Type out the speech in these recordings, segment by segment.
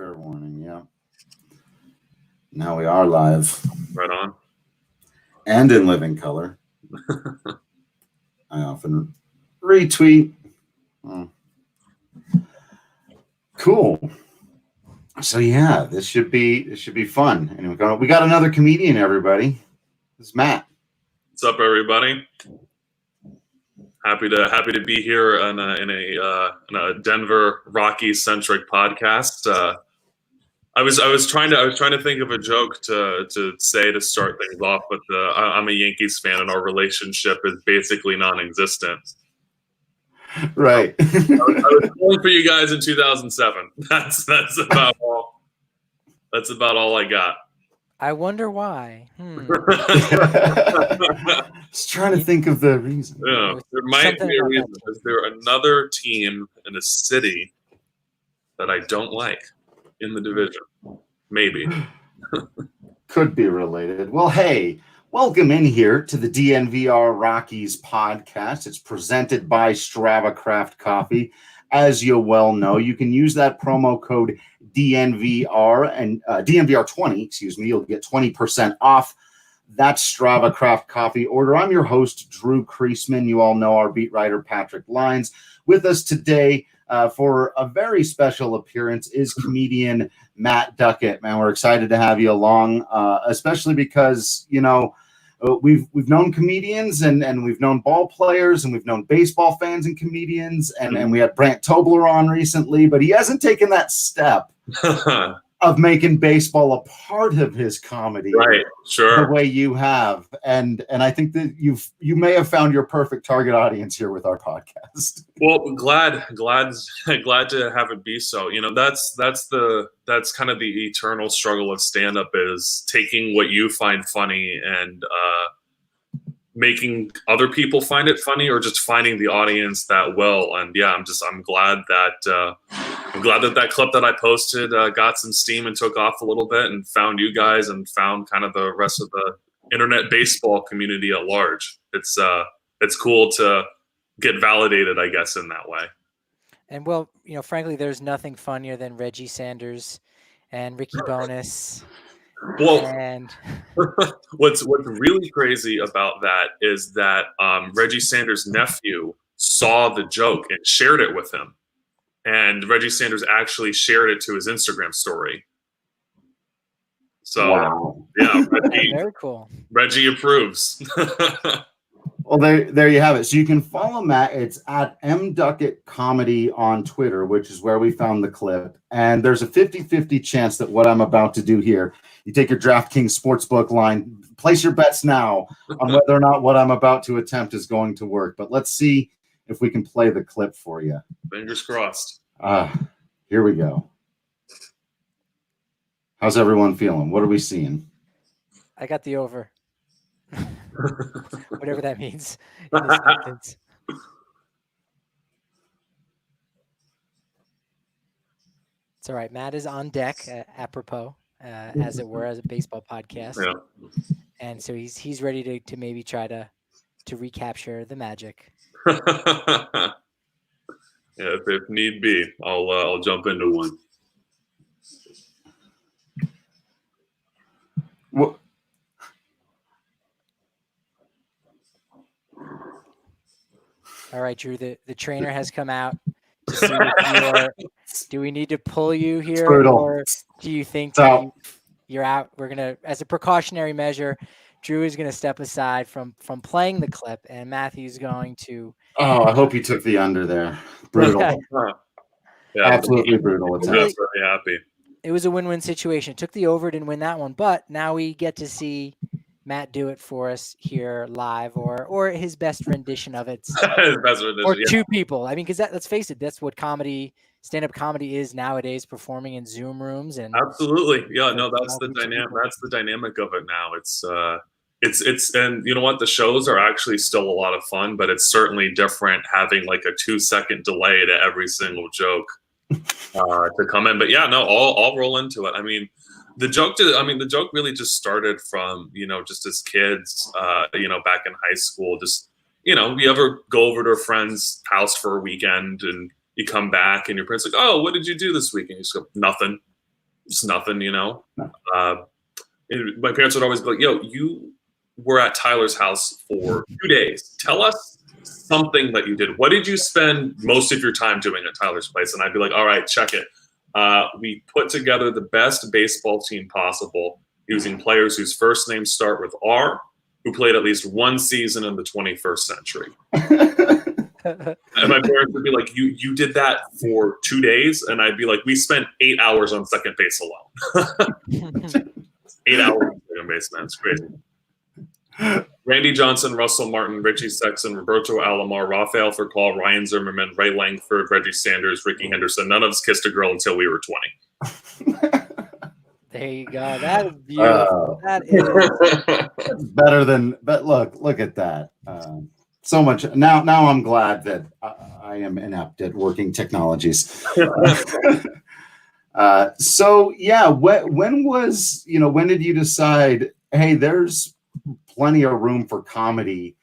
Fair warning, yeah. Now we are live. Right on. And in living color. I often retweet. Oh. Cool. So yeah, this should be fun. And we got another comedian, everybody. This is Matt. What's up, everybody? Happy to be here in a Denver Rockies centric podcast. I was trying to think of a joke to say to start things off, but I'm a Yankees fan and our relationship is basically non-existent. Right. I was calling for you guys in 2007. That's about all. That's about all I got. I wonder why. Just trying to think of the reason. Yeah, there might be a reason. Is there another team in a city that I don't like in the division? Maybe. Could be related. Well, hey, welcome in here to the DNVR Rockies podcast. It's presented by Strava Craft Coffee. As you well know, you can use that promo code DNVR and DNVR20, excuse me. You'll get 20% off that Strava Craft Coffee order. I'm your host, Drew Kreisman. You all know our beat writer, Patrick Lyons. With us today for a very special appearance is comedian Matt Duckett. Man, we're excited to have you along, especially because, you know, we've known comedians and we've known ball players and we've known baseball fans and comedians and we had Brant Tobler on recently, but he hasn't taken that step of making baseball a part of his comedy, right? Sure, the way you have, and I think that you may have found your perfect target audience here with our podcast. Well, glad to have it be so. You know, that's kind of the eternal struggle of stand-up, is taking what you find funny and making other people find it funny, or just finding the audience that will. And yeah, I'm glad that clip that I posted got some steam and took off a little bit and found you guys and found kind of the rest of the internet baseball community at large. It's cool to get validated, I guess, in that way. And well, you know, frankly, there's nothing funnier than Reggie Sanders and Ricky Bonus. Well, and what's really crazy about that is that Reggie Sanders' nephew saw the joke and shared it with him. And Reggie Sanders actually shared it to his Instagram story. So, wow. Yeah, very cool. Reggie approves. Well, there you have it. So you can follow Matt. It's at Duckett Comedy on Twitter, which is where we found the clip. And there's a 50-50 chance that what I'm about to do here, you take your DraftKings Sportsbook line, place your bets now on whether or not what I'm about to attempt is going to work. But let's see if we can play the clip for you. Fingers crossed. Here we go. How's everyone feeling? What are we seeing? I got the over. Whatever that means in this sentence. It's all right. Matt is on deck, apropos, as it were, as a baseball podcast. Yeah. And so he's ready to maybe try to recapture the magic. Yeah, if need be, I'll jump into one. What? All right, Drew, the trainer has come out to see if do we need to pull you here, or do you think you're out? We're going to, as a precautionary measure, Drew is going to step aside from playing the clip, and Matthew's going to... Oh, I hope you took the under there. Brutal. Yeah, absolutely brutal. I'm very happy. It was a win-win situation. Took the over, didn't win that one, but now we get to see Matt do it for us here live, or his best rendition of it. Or two people. I mean, because let's face it, that's what stand-up comedy is nowadays, performing in Zoom rooms. And absolutely. Yeah, no, that's the dynamic. That's the dynamic of it now. It's and you know what? The shows are actually still a lot of fun, but it's certainly different having like a 2-second delay to every single joke to come in. But yeah, no, I'll roll into it. I mean, the joke really just started from, you know, just as kids, you know, back in high school, just, you know, you ever go over to a friend's house for a weekend and you come back and your parents like, oh, what did you do this weekend? You just go, nothing. It's nothing, you know. No. My parents would always be like, "Yo, you were at Tyler's house for 2 days. Tell us something that you did. What did you spend most of your time doing at Tyler's place?" And I'd be like, "All right, check it. We put together the best baseball team possible using players whose first names start with R, who played at least one season in the 21st century." And my parents would be like, "You did that for 2 days?" And I'd be like, "We spent 8 hours on second base alone." 8 hours on second base, man. It's crazy. Randy Johnson, Russell Martin, Richie Sexson, Roberto Alomar, Rafael Furcal, Ryan Zimmerman, Ray Langford, Reggie Sanders, Ricky Henderson. None of us kissed a girl until we were 20. There you go. That is beautiful. That is better than. But look at that. So much. Now I'm glad that I am inept at working technologies. So yeah, when did you decide, hey, there's plenty of room for comedy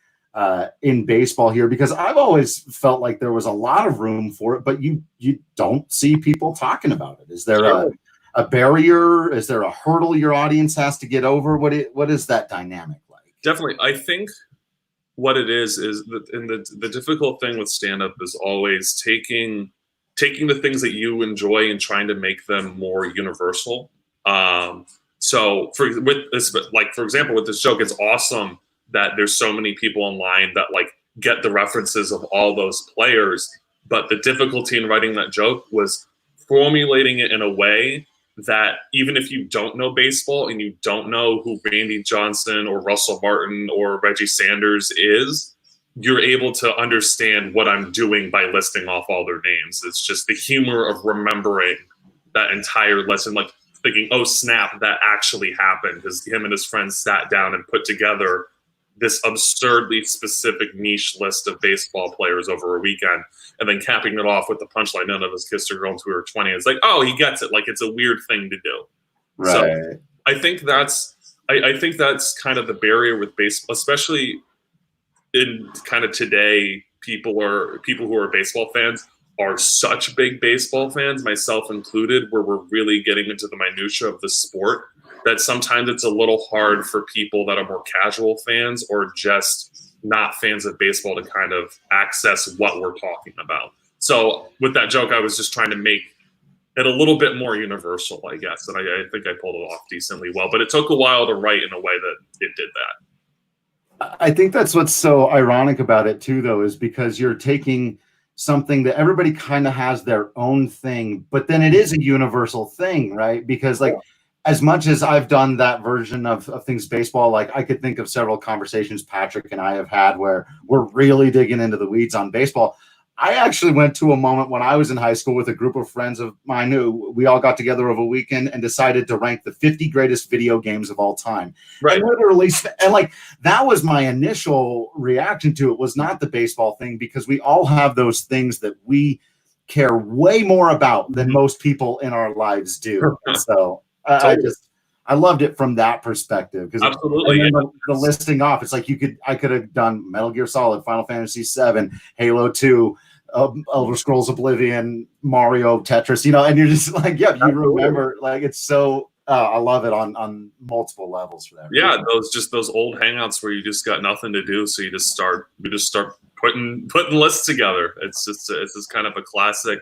in baseball here? Because I've always felt like there was a lot of room for it, but you don't see people talking about it. Is there a barrier? Is there a hurdle your audience has to get over? What is that dynamic like? Definitely. I think what it is that the difficult thing with stand-up is always taking the things that you enjoy and trying to make them more universal. So for example, with this joke, it's awesome that there's so many people online that like get the references of all those players. But the difficulty in writing that joke was formulating it in a way that even if you don't know baseball and you don't know who Randy Johnson or Russell Martin or Reggie Sanders is, you're able to understand what I'm doing by listing off all their names. It's just the humor of remembering that entire lesson, like thinking, oh, snap, that actually happened, because him and his friends sat down and put together this absurdly specific niche list of baseball players over a weekend, and then capping it off with the punchline, none of us kissed a girl until we were 20. It's like, oh, he gets it. Like, it's a weird thing to do. Right. So I think that's kind of the barrier with baseball, especially in kind of today. People who are baseball fans are such big baseball fans, myself included, where we're really getting into the minutia of the sport, that sometimes it's a little hard for people that are more casual fans or just not fans of baseball to kind of access what we're talking about. So with that joke, I was just trying to make it a little bit more universal, I guess. And I think I pulled it off decently well, but it took a while to write in a way that it did that. I think that's what's so ironic about it too, though, is because you're taking something that everybody kind of has their own thing, but then it is a universal thing, right? Because like, as much as I've done that version of things baseball, like I could think of several conversations Patrick and I have had where we're really digging into the weeds on baseball. I actually went to a moment when I was in high school with a group of friends of mine who we all got together over a weekend and decided to rank the 50 greatest video games of all time. Right. And literally, and like that was my initial reaction to it, was not the baseball thing, because we all have those things that we care way more about than most people in our lives do. So I loved it from that perspective, because absolutely, the listing off, it's like I could have done Metal Gear Solid, Final Fantasy VII, Halo 2, Elder Scrolls Oblivion, Mario, Tetris, and you're just like, yeah, you remember, like, it's so I love it on multiple levels for that. Yeah, those old hangouts where you just got nothing to do, so you just start putting lists together. It's just kind of a classic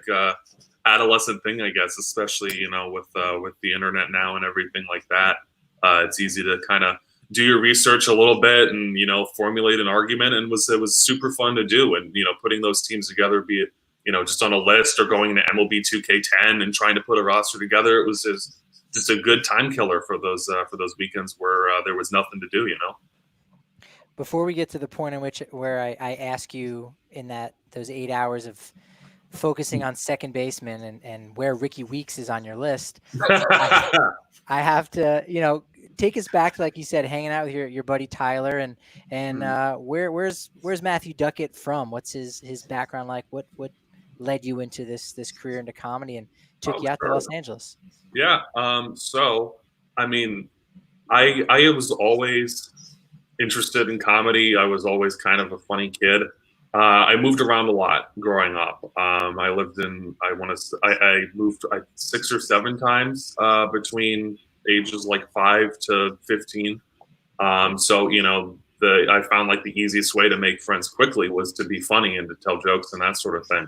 adolescent thing, I guess, especially with the internet now and everything like that. It's easy to kind of do your research a little bit and formulate an argument, and it was super fun to do. And putting those teams together, be it just on a list or going to MLB 2K10 and trying to put a roster together, it was just a good time killer for those weekends where there was nothing to do. Before we get to the point in where I ask you in those 8 hours of focusing on second baseman and where Ricky Weeks is on your list, I have to, take us back to, like you said, hanging out with your buddy Tyler, and where's Matthew Duckett from? What's his background like? What led you into this career into comedy and took you out to Los Angeles? Yeah. So, I mean, I was always interested in comedy. I was always kind of a funny kid. I moved around a lot growing up. I moved 6 or 7 times between ages like 5 to 15. So, I found like the easiest way to make friends quickly was to be funny and to tell jokes and that sort of thing.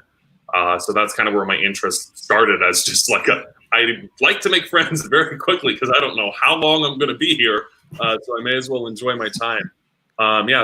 So that's kind of where my interest started, as just like I like to make friends very quickly because I don't know how long I'm going to be here. So I may as well enjoy my time.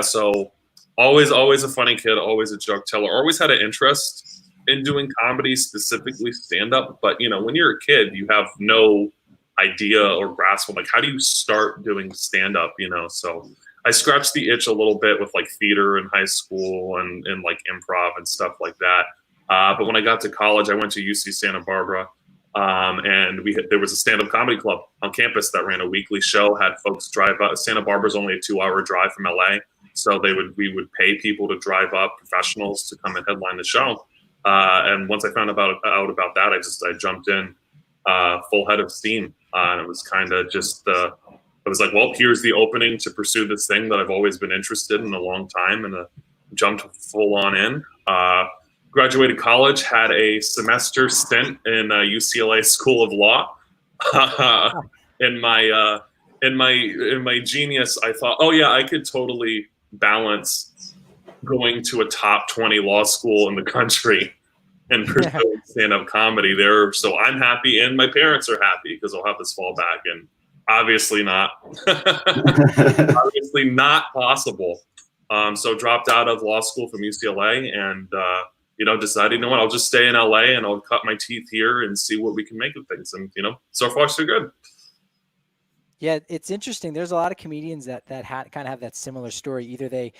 So always a funny kid, always a joke teller, always had an interest in doing comedy, specifically stand-up. But, when you're a kid, you have no idea or grasp of like, how do you start doing stand-up, So I scratched the itch a little bit with like theater in high school and like improv and stuff like that. But when I got to college, I went to UC Santa Barbara. And there was a stand-up comedy club on campus that ran a weekly show, had folks drive up. Santa Barbara's only a 2-hour drive from LA. So we would pay people to drive up, professionals to come and headline the show. And once I found out about that, I jumped in full head of steam. And it was kind of just, I was like, well, here's the opening to pursue this thing that I've always been interested in a long time, and jumped full on in. Graduated college, had a semester stint in UCLA School of Law. In my genius, I thought, oh yeah, I could totally balance going to a top 20 law school in the country and pursuing stand-up comedy there. So I'm happy, and my parents are happy because I'll have this fallback. And obviously not, obviously not possible. So dropped out of law school from UCLA and. Decided, what, I'll just stay in LA and I'll cut my teeth here and see what we can make of things. And, so far so good. Yeah, it's interesting. There's a lot of comedians that kind of have that similar story. Either they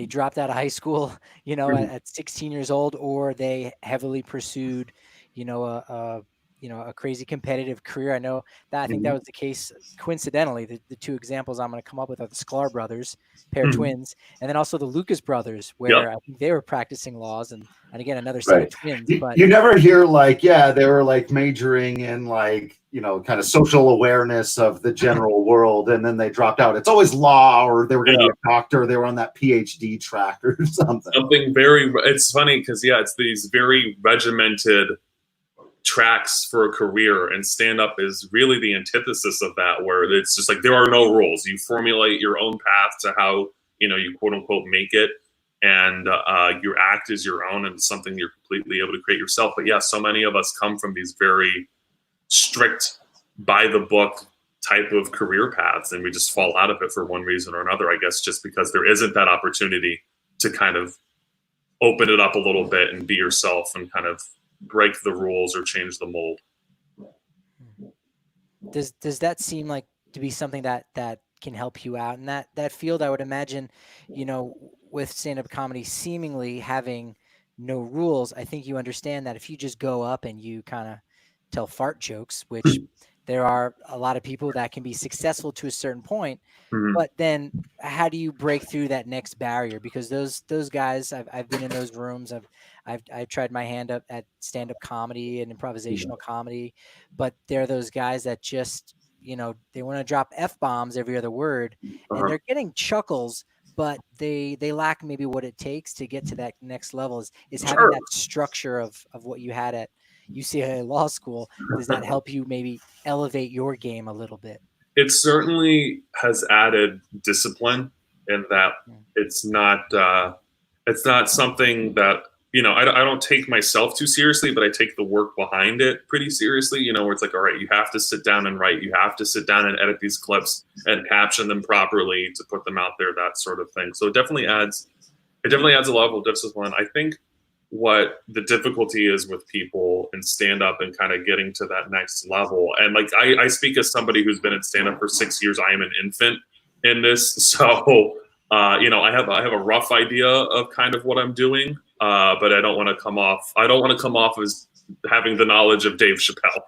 dropped out of high school, at 16 years old, or they heavily pursued, a crazy competitive career. I think that was the case. Coincidentally, the 2 examples I'm going to come up with are the Sklar brothers, pair of twins, and then also the Lucas brothers, where I think they were practicing laws, and again another set of twins. But you never hear they were like majoring in kind of social awareness of the general world, and then they dropped out. It's always law, or they were going to be a doctor. They were on that PhD track or something. It's funny because it's these very regimented tracks for a career, and stand-up is really the antithesis of that, where it's just like there are no rules. You formulate your own path to how you quote unquote make it, and your act is your own and something you're completely able to create yourself. But so many of us come from these very strict, by the book type of career paths, and we just fall out of it for one reason or another, I guess, just because there isn't that opportunity to kind of open it up a little bit and be yourself and kind of break the rules or change the mold. Does that seem like to be something that can help you out in that field? I would imagine, with stand-up comedy seemingly having no rules, I think you understand that if you just go up and you kind of tell fart jokes, which there are a lot of people that can be successful to a certain point, but then how do you break through that next barrier? Because those guys, I've been in those rooms. I've tried my hand up at stand-up comedy and improvisational comedy, but they're those guys that just, they want to drop F-bombs every other word, and they're getting chuckles, but they lack maybe what it takes to get to that next level is having that structure of what you had at UCLA Law School. Does that help you maybe elevate your game a little bit? It certainly has added discipline in that it's not something that, I don't take myself too seriously, but I take the work behind it pretty seriously, where it's like, all right, you have to sit down and write, you have to sit down and edit these clips and caption them properly to put them out there, that sort of thing. So it definitely adds a level of discipline. I think what the difficulty is with people in stand-up and kind of getting to that next level. And like, I speak as somebody who's been in stand-up for 6 years. I am an infant in this. So, I have a rough idea of kind of what I'm doing, but I don't want to come off as having the knowledge of Dave Chappelle.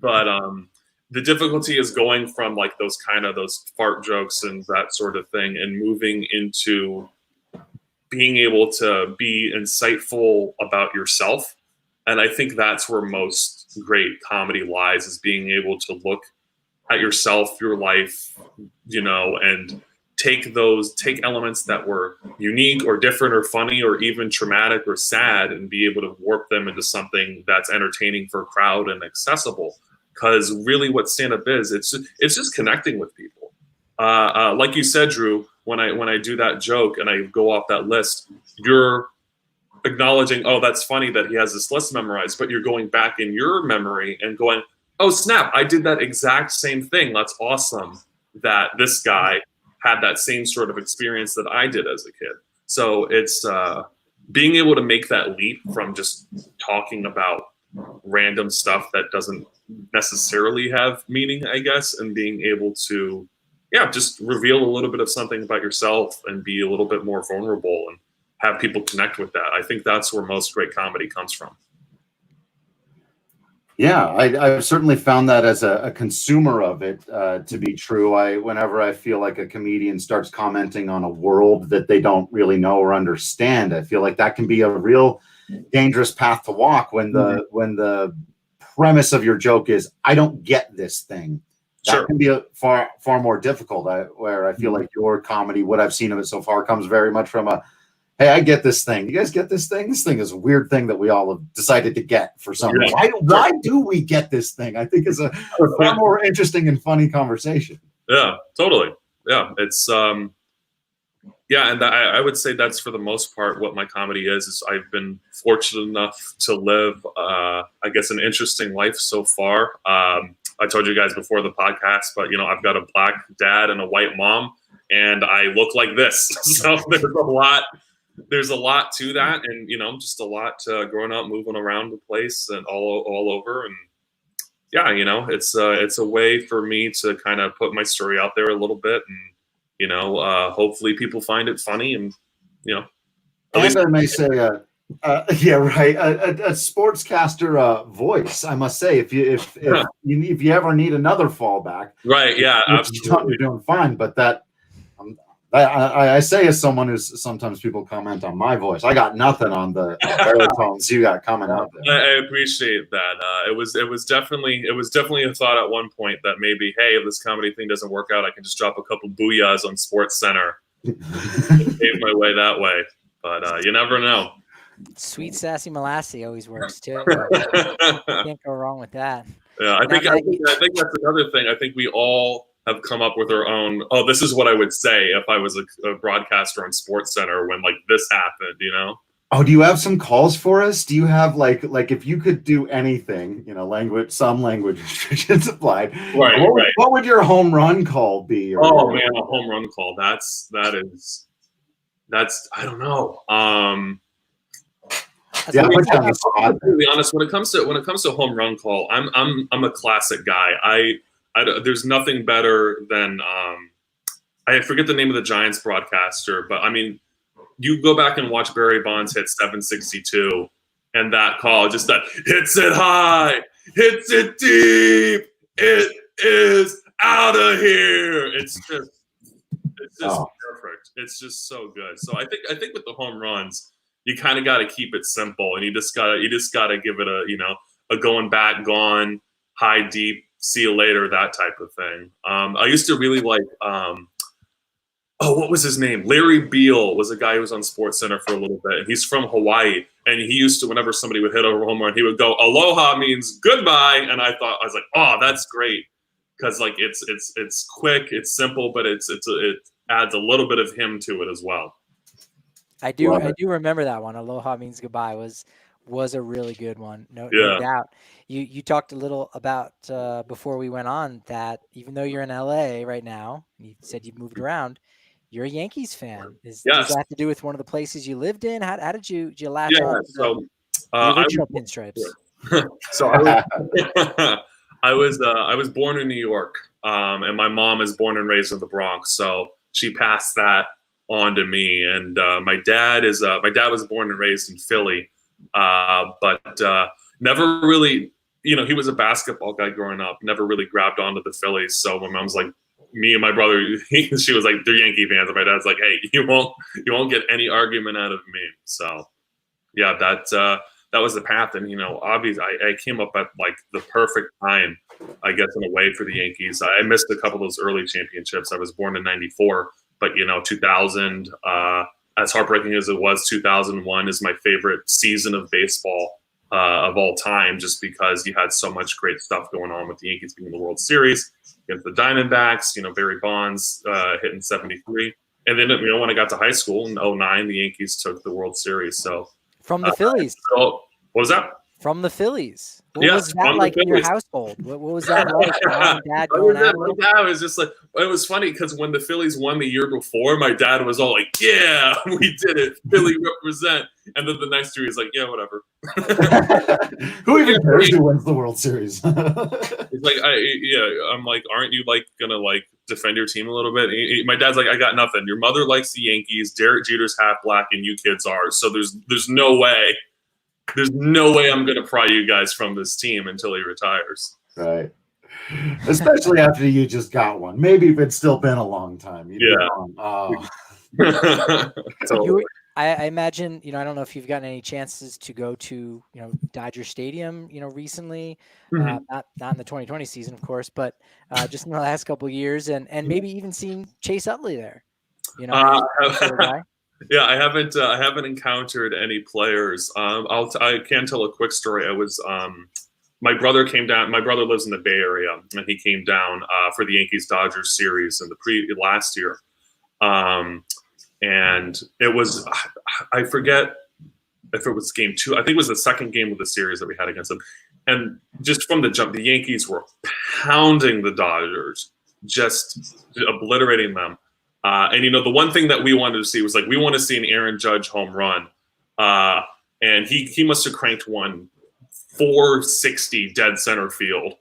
But the difficulty is going from like those fart jokes and that sort of thing and moving into being able to be insightful about yourself. And I think that's where most great comedy lies, is being able to look at yourself, your life, and take elements that were unique or different or funny or even traumatic or sad and be able to warp them into something that's entertaining for a crowd and accessible. Because really what stand-up is, it's just connecting with people. Like you said, Drew, when I do that joke and I go off that list, you're acknowledging, oh, that's funny that he has this list memorized, but you're going back in your memory and going, oh, snap, I did that exact same thing. That's awesome that this guy had that same sort of experience that I did as a kid. So it's being able to make that leap from just talking about random stuff that doesn't necessarily have meaning, I guess, and being able to, just reveal a little bit of something about yourself and be a little bit more vulnerable and have people connect with that. I think that's where most great comedy comes from. Yeah, I've certainly found that as a consumer of it to be true. Whenever I feel like a comedian starts commenting on a world that they don't really know or understand, I feel like that can be a real dangerous path to walk when the premise of your joke is, I don't get this thing. That can be far more difficult. Where I feel like your comedy, what I've seen of it so far, comes very much from a, hey, I get this thing. You guys get this thing? This thing is a weird thing that we all have decided to get for some reason. Why do we get this thing? I think is a far more interesting and funny conversation. Yeah, totally. Yeah, it's and I would say that's for the most part what my comedy is I've been fortunate enough to live, I guess, an interesting life so far. I told you guys before the podcast, but I've got a black dad and a white mom, and I look like this. So there's a lot to that, and just a lot growing up, moving around the place and all over, and it's a way for me to kind of put my story out there a little bit, and hopefully people find it funny, and and I may say, a sportscaster voice. I must say, if you ever need another fallback, right? Yeah, absolutely, you're doing fine. But that. I say as someone who's sometimes people comment on my voice. I got nothing on the baritones you got coming out there. I appreciate that. It was definitely a thought at one point that maybe, hey, if this comedy thing doesn't work out, I can just drop a couple booyahs on Sports Center, pave my way that way. But you never know. Sweet sassy molassy always works too. Can't go wrong with that. Yeah, I think that's another thing. I think we all have come up with our own, oh, this is what I would say if I was a broadcaster on Sports Center when this happened, Oh, do you have some calls for us? Do you have like if you could do anything, some language restrictions applied. Right. What would your home run call be? Oh man, a home run call. That's I don't know. Yeah, to be honest, when it comes to home run call, I'm a classic guy. There's nothing better than I forget the name of the Giants broadcaster, but I mean, you go back and watch Barry Bonds hit 762, and that call, just that hits it high, hits it deep, it is out of here. It's just perfect. It's just so good. So I think with the home runs, you kind of got to keep it simple, and you just gotta give it a going back, gone, high, deep, see you later, that type of thing. I used to really like, what was his name? Larry Beal was a guy who was on Sports Center for a little bit, and he's from Hawaii. And he used to, whenever somebody would hit a home run, he would go, "Aloha means goodbye." And I was like, oh, that's great, because it's quick, it's simple, but it adds a little bit of him to it as well. I do remember that one. Aloha means goodbye was a really good one. No doubt. You talked a little about before we went on that even though you're in LA right now, you said you've moved around, you're a Yankees fan. Does that have to do with one of the places you lived in? How did you latch on to the original pinstripes? So I was born in New York, and my mom is born and raised in the Bronx, so she passed that on to me. And my dad was born and raised in Philly, but never really, he was a basketball guy growing up, never really grabbed onto the Phillies. So my mom's like, me and my brother, she was like, they're Yankee fans. And my dad's like, hey, you won't get any argument out of me. So yeah, that was the path. And, obviously I came up at like the perfect time, I guess, in a way for the Yankees. I missed a couple of those early championships. I was born in 94, But 2000, as heartbreaking as it was, 2001 is my favorite season of baseball of all time, just because you had so much great stuff going on with the Yankees being in the World Series against the Diamondbacks. Barry Bonds hitting 73, and then when I got to high school in 2009, the Yankees took the World Series. So from the Phillies. What was that? From the Phillies. What was that like in your household? What was that like? Mom and dad going at it? My dad was just like, it was funny because when the Phillies won the year before, my dad was all like, "Yeah, we did it, Philly represent." And then the next year, he's like, "Yeah, whatever." Who even cares who wins the World Series? It's like, I'm like, aren't you like gonna like defend your team a little bit? My dad's like, "I got nothing. Your mother likes the Yankees. Derek Jeter's half black, and you kids are. So there's no way." There's no way I'm going to pry you guys from this team until he retires. Right. Especially after you just got one. Maybe if it's still been a long time. I imagine, I don't know if you've gotten any chances to go to, Dodger Stadium, recently, not in the 2020 season, of course, but just in the last couple of years, and maybe even seen Chase Utley there. Yeah, I haven't encountered any players. I can tell a quick story. I was my brother came down. My brother lives in the Bay Area, and he came down for the Yankees Dodgers series in the last year. And it was, I forget if it was game 2. I think it was the second game of the series that we had against them. And just from the jump, the Yankees were pounding the Dodgers, just obliterating them. And the one thing that we wanted to see was we want to see an Aaron Judge home run, and he must have cranked one 460 dead center field,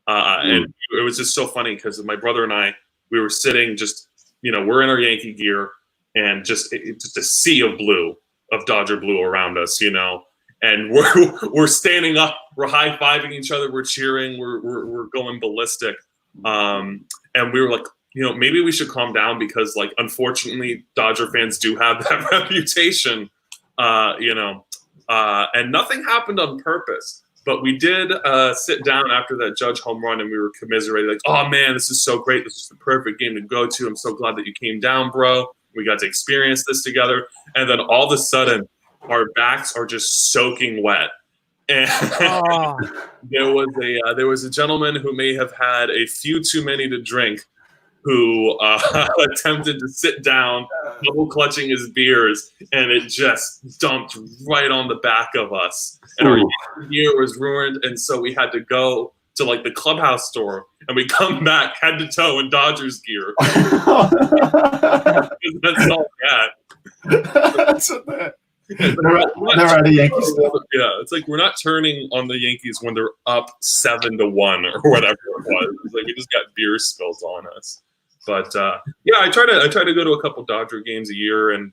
and it was just so funny because my brother and I, we were sitting just we're in our Yankee gear and just a sea of blue, of Dodger blue around us, and we're standing up, we're high fiving each other, we're cheering, we're going ballistic, and we were like, maybe we should calm down because, unfortunately, Dodger fans do have that reputation, and nothing happened on purpose. But we did sit down after that Judge home run, and we were commiserating, like, "Oh, man, this is so great. This is the perfect game to go to. I'm so glad that you came down, bro. We got to experience this together." And then all of a sudden, our backs are just soaking wet. And there was a gentleman who may have had a few too many to drink, who attempted to sit down, double clutching his beers, and it just dumped right on the back of us. And our year was ruined, and so we had to go to the clubhouse store, and we come back head to toe in Dodgers gear. That's all we had. That's a bit. They're out of Yankees. Yeah, it's like we're not turning on the Yankees when they're up 7-1 or whatever it was. It's like we just got beer spilled on us. But I try to go to a couple Dodger games a year, and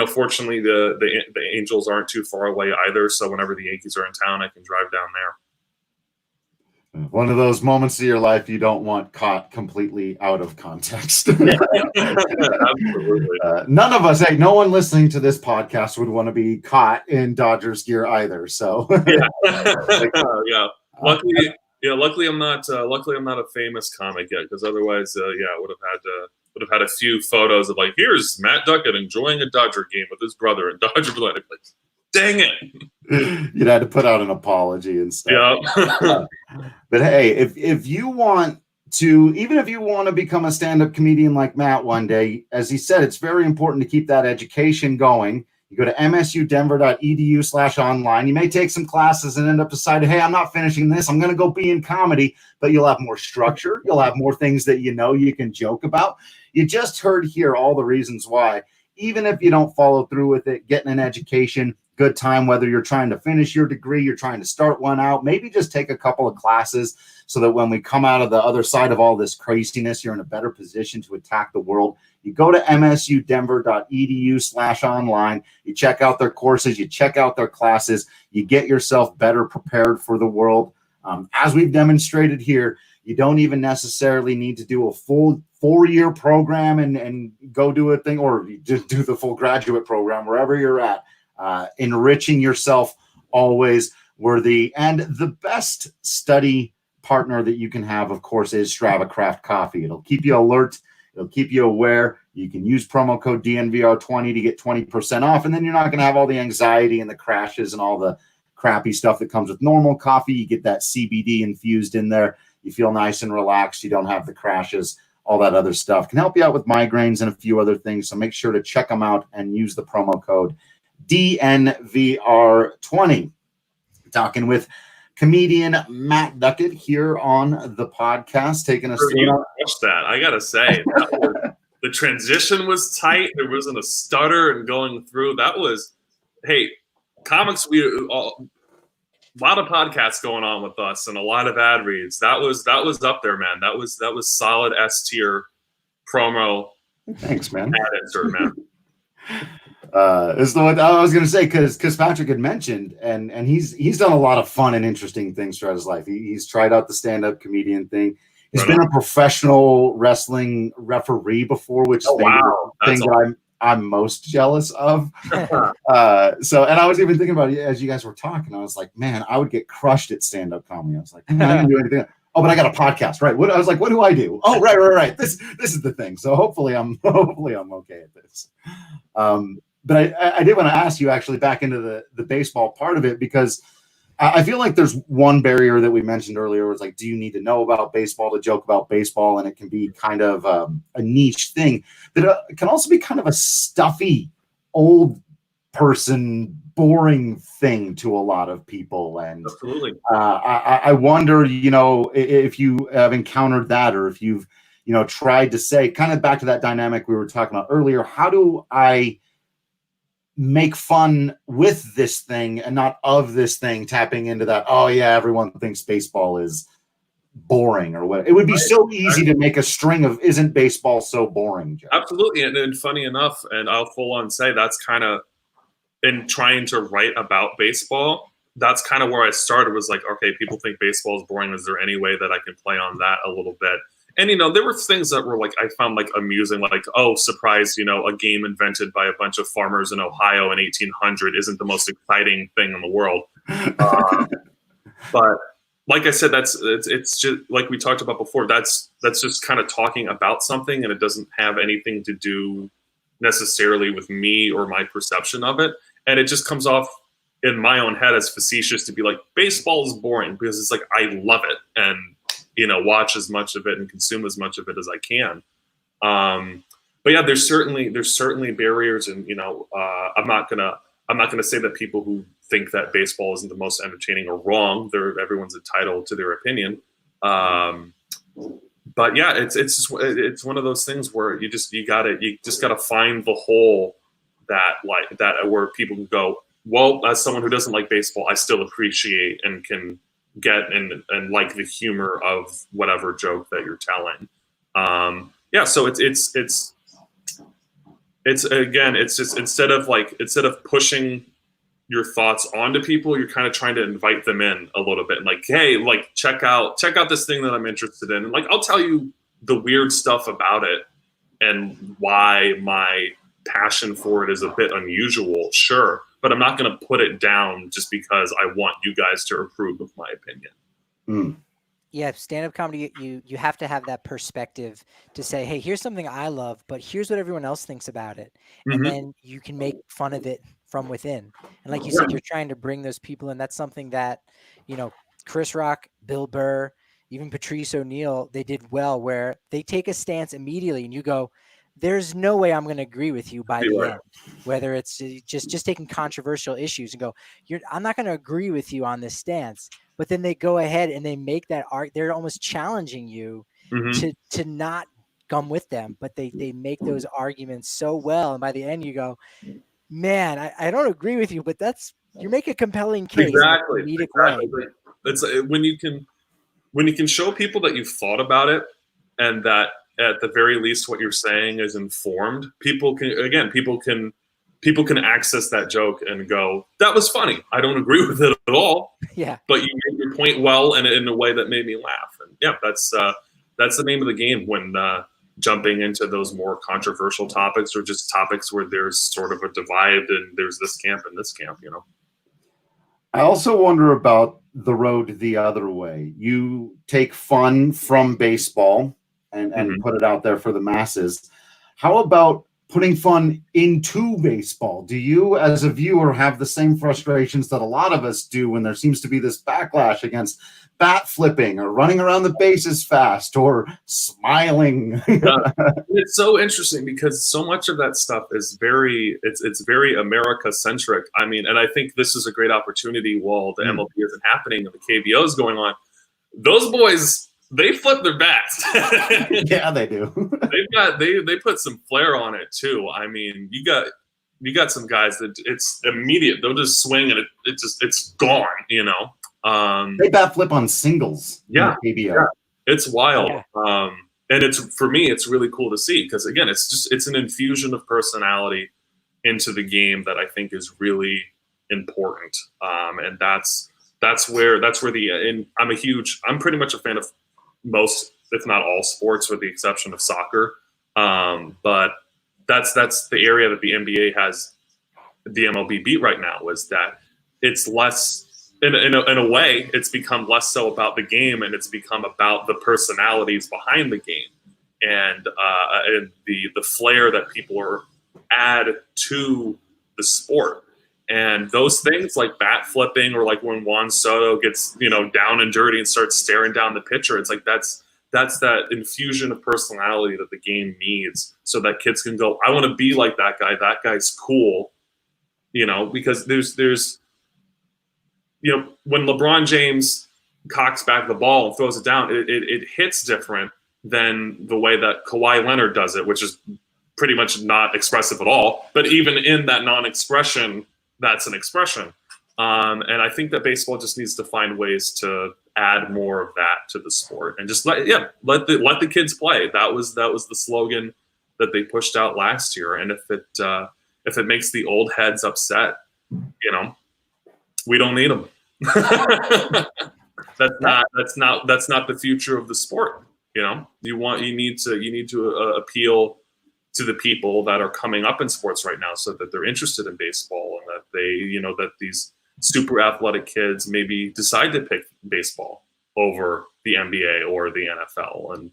fortunately the Angels aren't too far away either. So whenever the Yankees are in town, I can drive down there. One of those moments of your life you don't want caught completely out of context. Absolutely. None of us, no one listening to this podcast would want to be caught in Dodgers gear either. So yeah. Luckily I'm not a famous comic yet, because otherwise, I would have had a few photos of here's Matt Duckett enjoying a Dodger game with his brother and Dodger blood. Dang it! You'd had to put out an apology and stuff. Yeah. But hey, if you want to, even if you want to become a stand-up comedian like Matt one day, as he said, it's very important to keep that education going. You go to msudenver.edu/online. You may take some classes and end up deciding, hey, I'm not finishing this. I'm going to go be in comedy. But you'll have more structure. You'll have more things that you can joke about. You just heard here all the reasons why. Even if you don't follow through with it, getting an education, good time, whether you're trying to finish your degree, you're trying to start one out, maybe just take a couple of classes so that when we come out of the other side of all this craziness, you're in a better position to attack the world. You go to msudenver.edu/online. You check out their courses. You check out their classes. You get yourself better prepared for the world. As we've demonstrated here, you don't even necessarily need to do a full 4-year program and go do a thing, or just do the full graduate program wherever you're at. Enriching yourself always worthy. And the best study partner that you can have, of course, is Strava Craft Coffee. It'll keep you alert. It'll keep you aware. You can use promo code DNVR20 to get 20% off, and then you're not going to have all the anxiety and the crashes and all the crappy stuff that comes with normal coffee. You get that CBD infused in there. You feel nice and relaxed. You don't have the crashes, all that other stuff. Can help you out with migraines and a few other things, so make sure to check them out and use the promo code DNVR20. Talking with comedian Matt Duckett here on the podcast, taking us through. That I gotta say, the transition was tight. There wasn't a stutter and going through. That was, hey, comics. A lot of podcasts going on with us and a lot of ad reads. That was up there, man. That was solid S tier promo. Thanks, man. Ad insert, man. Is the one I was going to say, because Patrick had mentioned, and he's done a lot of fun and interesting things throughout his life. He's tried out the stand-up comedian thing. He's been a professional wrestling referee before, which is the thing that I'm most jealous of. And I was even thinking about it as you guys were talking. I was like, man, I would get crushed at stand-up comedy. I was like, I can do anything. Oh, but I got a podcast, right? I was like, what do I do? Oh, right. This is the thing. So hopefully I'm okay at this. But I did want to ask you actually back into the baseball part of it, because I feel like there's one barrier that we mentioned earlier was like, do you need to know about baseball to joke about baseball? And it can be kind of a niche thing that can also be kind of a stuffy, old person, boring thing to a lot of people. And absolutely, I wonder, if you have encountered that, or if you've, tried to say, kind of back to that dynamic we were talking about earlier, how do I make fun with this thing and not of this thing, tapping into that, oh yeah, everyone thinks baseball is boring or what. It would be so easy to make a string of, isn't baseball so boring, Joe? Absolutely. And funny enough, and I'll full on say that's kind of, in trying to write about baseball, that's kind of where I started, was like, okay, people think baseball is boring. Is there any way that I can play on that a little bit? And, there were things that were like, I found like amusing, like, oh, surprise, a game invented by a bunch of farmers in Ohio in 1800 isn't the most exciting thing in the world. But like I said, it's just like we talked about before, that's just kind of talking about something, and it doesn't have anything to do necessarily with me or my perception of it. And it just comes off in my own head as facetious to be like, baseball is boring, because it's like, I love it. And, watch as much of it and consume as much of it as I can. But yeah, there's certainly barriers, and I'm not gonna say that people who think that baseball isn't the most entertaining are wrong. Everyone's entitled to their opinion. But yeah, it's one of those things where you just gotta find the hole that where people can go, well, as someone who doesn't like baseball, I still appreciate and can get and like the humor of whatever joke that you're telling. So it's again, it's just instead of pushing your thoughts onto people, you're kind of trying to invite them in a little bit, and like, hey, like check out this thing that I'm interested in, and like I'll tell you the weird stuff about it and why my passion for it is a bit unusual, sure, but I'm not going to put it down just because I want you guys to approve of my opinion. Yeah, stand-up comedy, you have to have that perspective to say, hey, here's something I love, but here's what everyone else thinks about it. And then you can make fun of it from within. And like you said, you're trying to bring those people in. That's something that, Chris Rock, Bill Burr, even Patrice O'Neal, they did well, where they take a stance immediately and you go, there's no way I'm going to agree with you by the end, whether it's just taking controversial issues and go, I'm not going to agree with you on this stance. But then they go ahead and they make that art. They're almost challenging you to not come with them, but they make those arguments so well. And by the end you go, man, I don't agree with you, but you make a compelling case. Exactly. In a comedic way. It's when you can show people that you've thought about it, and that at the very least what you're saying is informed, people can access that joke and go, that was funny. I don't agree with it at all. Yeah. But you made your point well and in a way that made me laugh. And yeah, that's the name of the game when jumping into those more controversial topics, or just topics where there's sort of a divide and there's this camp and this camp, I also wonder about the road the other way. You take fun from baseball and put it out there for the masses. How about putting fun into baseball? Do you, as a viewer, have the same frustrations that a lot of us do when there seems to be this backlash against bat flipping or running around the bases fast or smiling? It's so interesting because so much of that stuff is it's very America centric. I mean, and I think this is a great opportunity while the MLB isn't happening and the KBO is going on. Those boys, they flip their bats. Yeah, they do. They put some flair on it too. I mean, you got some guys that it's immediate. They'll just swing and it's gone. You know. They bat flip on singles. Yeah, in the KBO. yeah, it's wild. Yeah. And it's, for me, it's really cool to see because again, it's an infusion of personality into the game that I think is really important. And that's where and I'm pretty much a fan of most, if not all, sports with the exception of soccer. But that's the area that the NBA has the MLB beat right now, is that it's less, in a way, it's become less so about the game and it's become about the personalities behind the game and the flair that people add to the sport. And those things like bat flipping or like when Juan Soto gets, down and dirty and starts staring down the pitcher, it's like that's that infusion of personality that the game needs so that kids can go, I want to be like that guy. That guy's cool, because there's when LeBron James cocks back the ball and throws it down, it hits different than the way that Kawhi Leonard does it, which is pretty much not expressive at all. But even in that non-expression, that's an expression. And I think that baseball just needs to find ways to add more of that to the sport and just let the kids play. That was the slogan that they pushed out last year. And if it makes the old heads upset, we don't need them. That's not the future of the sport. You need to appeal to the people that are coming up in sports right now so that they're interested in baseball and that they, that these super athletic kids maybe decide to pick baseball over the NBA or the NFL. And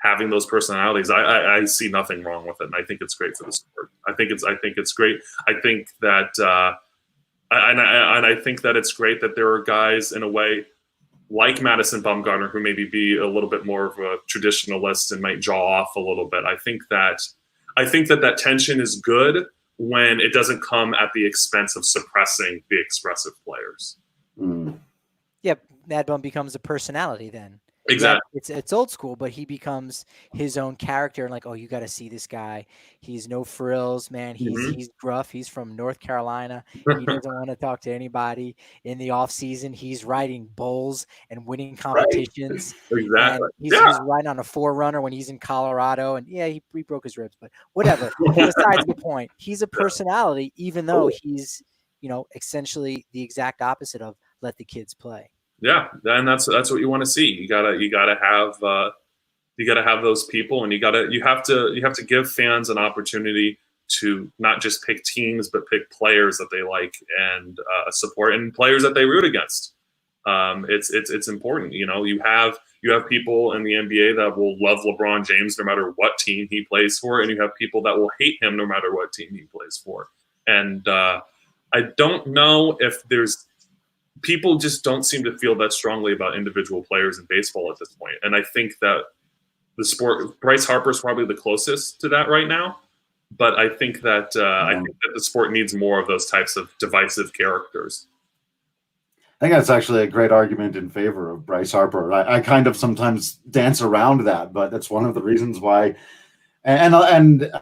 having those personalities, I see nothing wrong with it. And I think it's great for the sport. I think it's great. I think that, I think that it's great that there are guys in a way like Madison Bumgarner who maybe be a little bit more of a traditionalist and might jaw off a little bit. I think that tension is good when it doesn't come at the expense of suppressing the expressive players. Yeah, Mad Bum becomes a personality then. Exactly. Yeah, it's old school, but he becomes his own character and like, oh, you got to see this guy. He's no frills, man. He's gruff. He's from North Carolina. He doesn't want to talk to anybody. In the off season, he's riding bulls and winning competitions. Right. Exactly. He's riding on a 4Runner when he's in Colorado, and he broke his ribs, but whatever. Besides the point, he's a personality, even though he's essentially the exact opposite of let the kids play. Yeah, and that's what you want to see. You gotta have those people, and you have to give fans an opportunity to not just pick teams, but pick players that they like and support, and players that they root against. It's important. You have people in the NBA that will love LeBron James no matter what team he plays for, and you have people that will hate him no matter what team he plays for. And I don't know if people just don't seem to feel that strongly about individual players in baseball at this point. And I think that the sport, Bryce Harper is probably the closest to that right now. But I think that the sport needs more of those types of divisive characters. I think that's actually a great argument in favor of Bryce Harper. I kind of sometimes dance around that, but that's one of the reasons why. And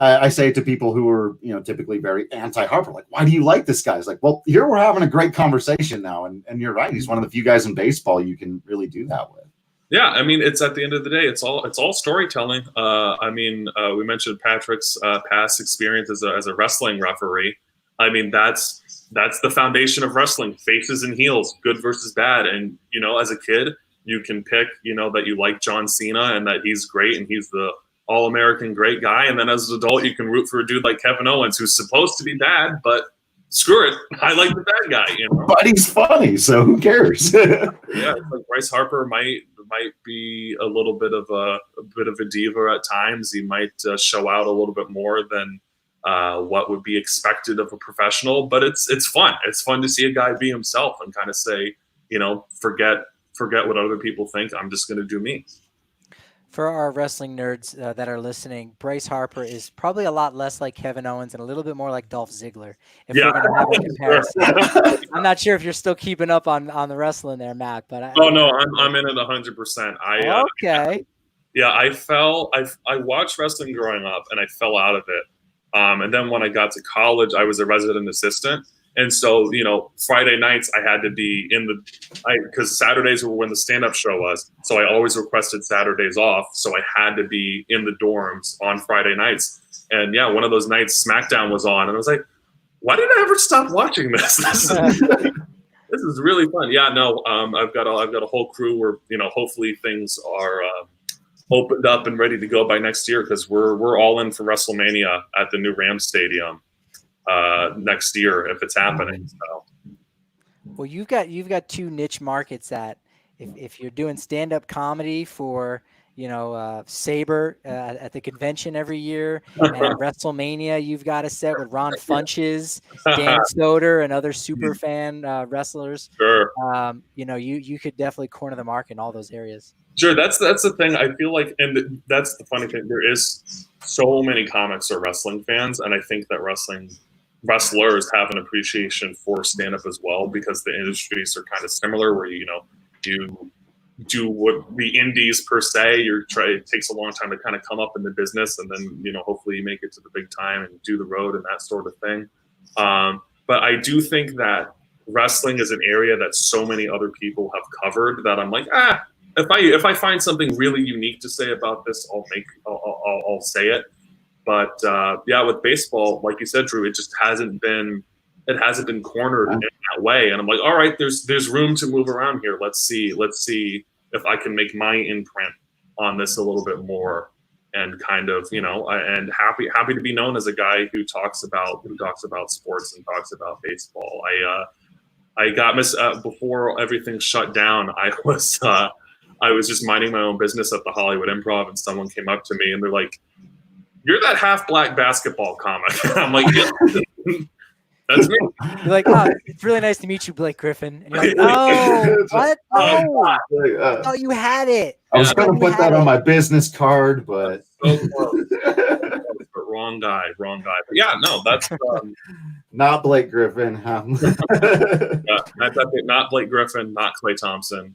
I say to people who are, typically very anti-Harper, like, why do you like this guy? It's like, well, here we're having a great conversation now. And you're right. He's one of the few guys in baseball you can really do that with. Yeah. I mean, it's at the end of the day, it's all storytelling. We mentioned Patrick's past experience as a wrestling referee. I mean, that's the foundation of wrestling, faces and heels, good versus bad. And, as a kid, you can pick, that you like John Cena and that he's great and he's the all-American great guy. And then as an adult, you can root for a dude like Kevin Owens, who's supposed to be bad, but screw it. I like the bad guy, But he's funny, so who cares? Yeah, it's like Bryce Harper might might be a little bit of a diva at times. He might show out a little bit more than what would be expected of a professional. But it's fun. It's fun to see a guy be himself and kind of say, forget what other people think. I'm just going to do me. For our wrestling nerds that are listening, Bryce Harper is probably a lot less like Kevin Owens and a little bit more like Dolph Ziggler. If we're going to have a comparison, I'm not sure if you're still keeping up on the wrestling there, Matt. But no, I'm in it 100%. Okay. I watched wrestling growing up and I fell out of it. And then when I got to college, I was a resident assistant. And so, Friday nights I had to be because Saturdays were when the stand-up show was. So I always requested Saturdays off. So I had to be in the dorms on Friday nights. And yeah, one of those nights SmackDown was on. And I was like, why did I ever stop watching this? This is really fun. Yeah, no, I've got a whole crew where, hopefully things are opened up and ready to go by next year, because we're all in for WrestleMania at the new Rams Stadium next year if it's happening. So. Well, you've got two niche markets that if you're doing stand-up comedy for Saber at the convention every year, and at WrestleMania you've got a set with Ron Funches, Dan Soder, and other super fan wrestlers. Sure. You could definitely corner the market in all those areas. Sure, that's the thing. I feel like, and that's the funny thing. There is so many comics are wrestling fans, and I think that wrestlers have an appreciation for stand-up as well, because the industries are kind of similar, where you do what the indies per se. It takes a long time to kind of come up in the business, and then hopefully you make it to the big time and do the road and that sort of thing. But I do think that wrestling is an area that so many other people have covered that I'm like, if I find something really unique to say about this, I'll say it. But with baseball, like you said, Drew, it just hasn't been cornered in that way. And I'm like, all right, there's room to move around here. Let's see if I can make my imprint on this a little bit more, and kind of, and happy to be known as a guy who talks about sports and talks about baseball. I got before everything shut down. I was just minding my own business at the Hollywood Improv, and someone came up to me and they're like, "You're that half-black basketball comic." I'm like, "Yeah, that's me." You're like, "Oh, it's really nice to meet you, Blake Griffin." And you're like, "Oh, what? Oh, I thought you had it." I was going to put that on my business card, but so close. But wrong guy. But yeah, no, that's not Blake Griffin. Matt Duckett, not Blake Griffin, not Klay Thompson.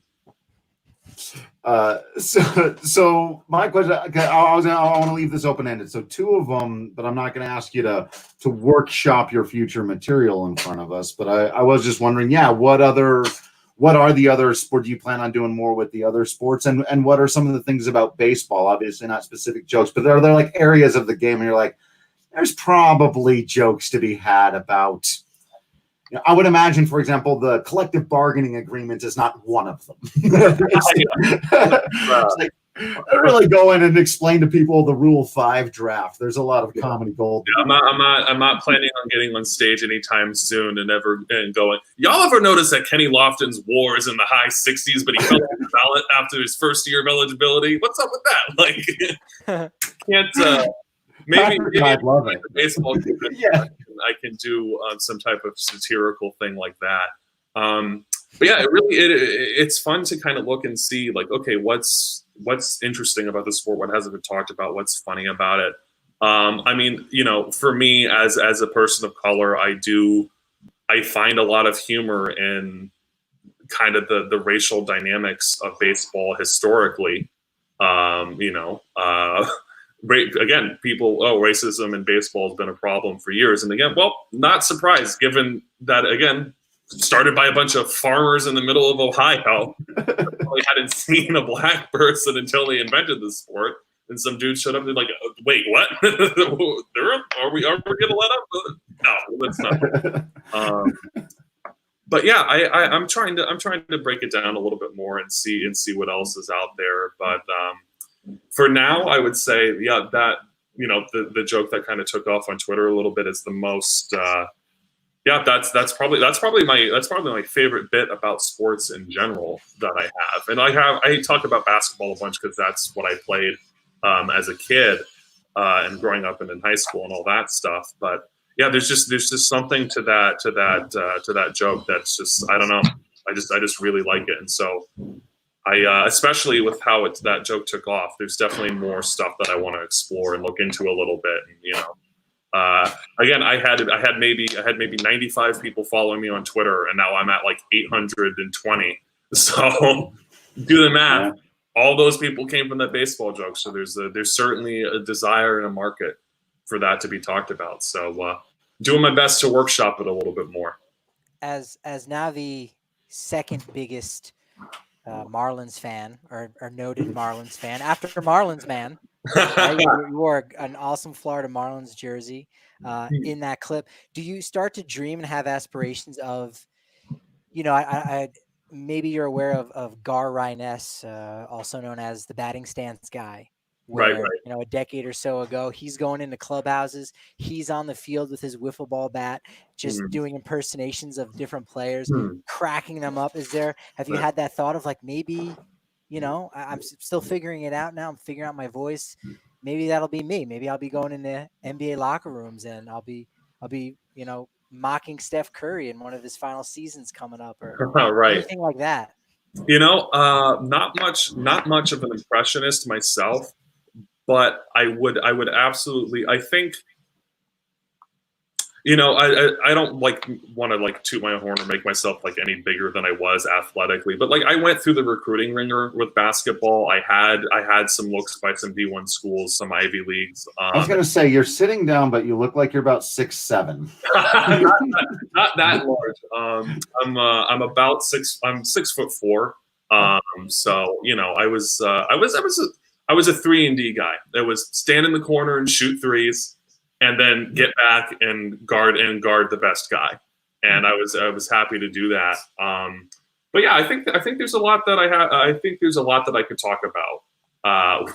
So my question, I want to leave this open-ended. So two of them, but I'm not going to ask you to workshop your future material in front of us. But I was just wondering, what are the other sports? Do you plan on doing more with the other sports? And what are some of the things about baseball? Obviously not specific jokes, but are there like areas of the game and you're like, there's probably jokes to be had about. I would imagine, for example, the collective bargaining agreement is not one of them. It's like, I really go in and explain to people the Rule 5 draft. There's a lot of comedy gold. Yeah, I'm not planning on getting on stage anytime soon and going. Y'all ever notice that Kenny Lofton's WAR is in the high 60s, but he fell off the ballot after his first year of eligibility? What's up with that? Like, can't. Maybe I'd love it. Baseball yeah. I can do some type of satirical thing like that. But yeah, it's fun to kind of look and see, like, okay, what's interesting about the sport? What hasn't been talked about? What's funny about it? I mean, for me as a person of color, I find a lot of humor in kind of the racial dynamics of baseball historically. Again, racism in baseball has been a problem for years. And again, not surprised, given that, again, started by a bunch of farmers in the middle of Ohio. Probably hadn't seen a black person until they invented the sport. And some dude showed up and like, wait, what? Are we going to let up? No, let's not. But yeah, I'm trying to break it down a little bit more and see what else is out there. But for now, I would say, that the joke that kind of took off on Twitter a little bit is the most Yeah, that's probably my favorite bit about sports in general that I have. And I talk about basketball a bunch because that's what I played as a kid and growing up and in high school and all that stuff. But yeah, there's just something to that joke that's just, I don't know. I just really like it. And so I especially with how that joke took off, there's definitely more stuff that I want to explore and look into a little bit. And, you know, again, I had maybe 95 people following me on Twitter, and now I'm at like 820. So do the math. Yeah. All those people came from that baseball joke. So there's certainly a desire and a market for that to be talked about. So doing my best to workshop it a little bit more. As now the second biggest Marlins fan or noted Marlins fan after Marlins man. Right? You wore an awesome Florida Marlins jersey in that clip. Do you start to dream and have aspirations of, you know, I maybe you're aware of Gar Ryness, also known as the batting stance guy, where, right. You know, a decade or so ago, he's going into clubhouses. He's on the field with his wiffle ball bat, just doing impersonations of different players, cracking them up. Have you had that thought of like, maybe, you know, I'm still figuring it out now. I'm figuring out my voice. Maybe that'll be me. Maybe I'll be going into NBA locker rooms and I'll be, you know, mocking Steph Curry in one of his final seasons coming up, or right. Anything like that. You know, not much of an impressionist myself, but I would absolutely. I think, you know, I don't like want to like toot my horn or make myself like any bigger than I was athletically, but like I went through the recruiting ringer with basketball. I had some looks by some D1 schools, some Ivy Leagues. I was gonna say you're sitting down, but you look like you're about 6'7". not that large. I'm about 6. I'm 6'4". So you know, I was a 3-and-D guy. That was stand in the corner and shoot threes, and then get back and guard the best guy. And I was happy to do that. But yeah, I think there's a lot that I think there's a lot that I could talk about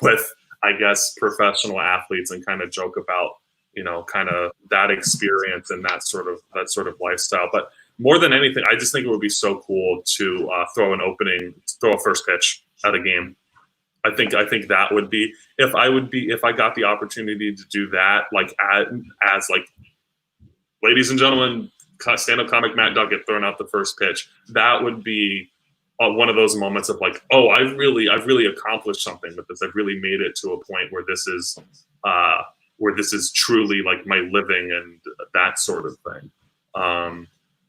with, I guess, professional athletes and kind of joke about, you know, kind of that experience and that sort of lifestyle. But more than anything, I just think it would be so cool to throw a first pitch at a game. I think that would be if I got the opportunity to do that, like as like, ladies and gentlemen, stand-up comic Matt Duckett throwing out the first pitch. That would be one of those moments of like, oh, I've really accomplished something with this. I've really made it to a point where this is truly like my living and that sort of thing.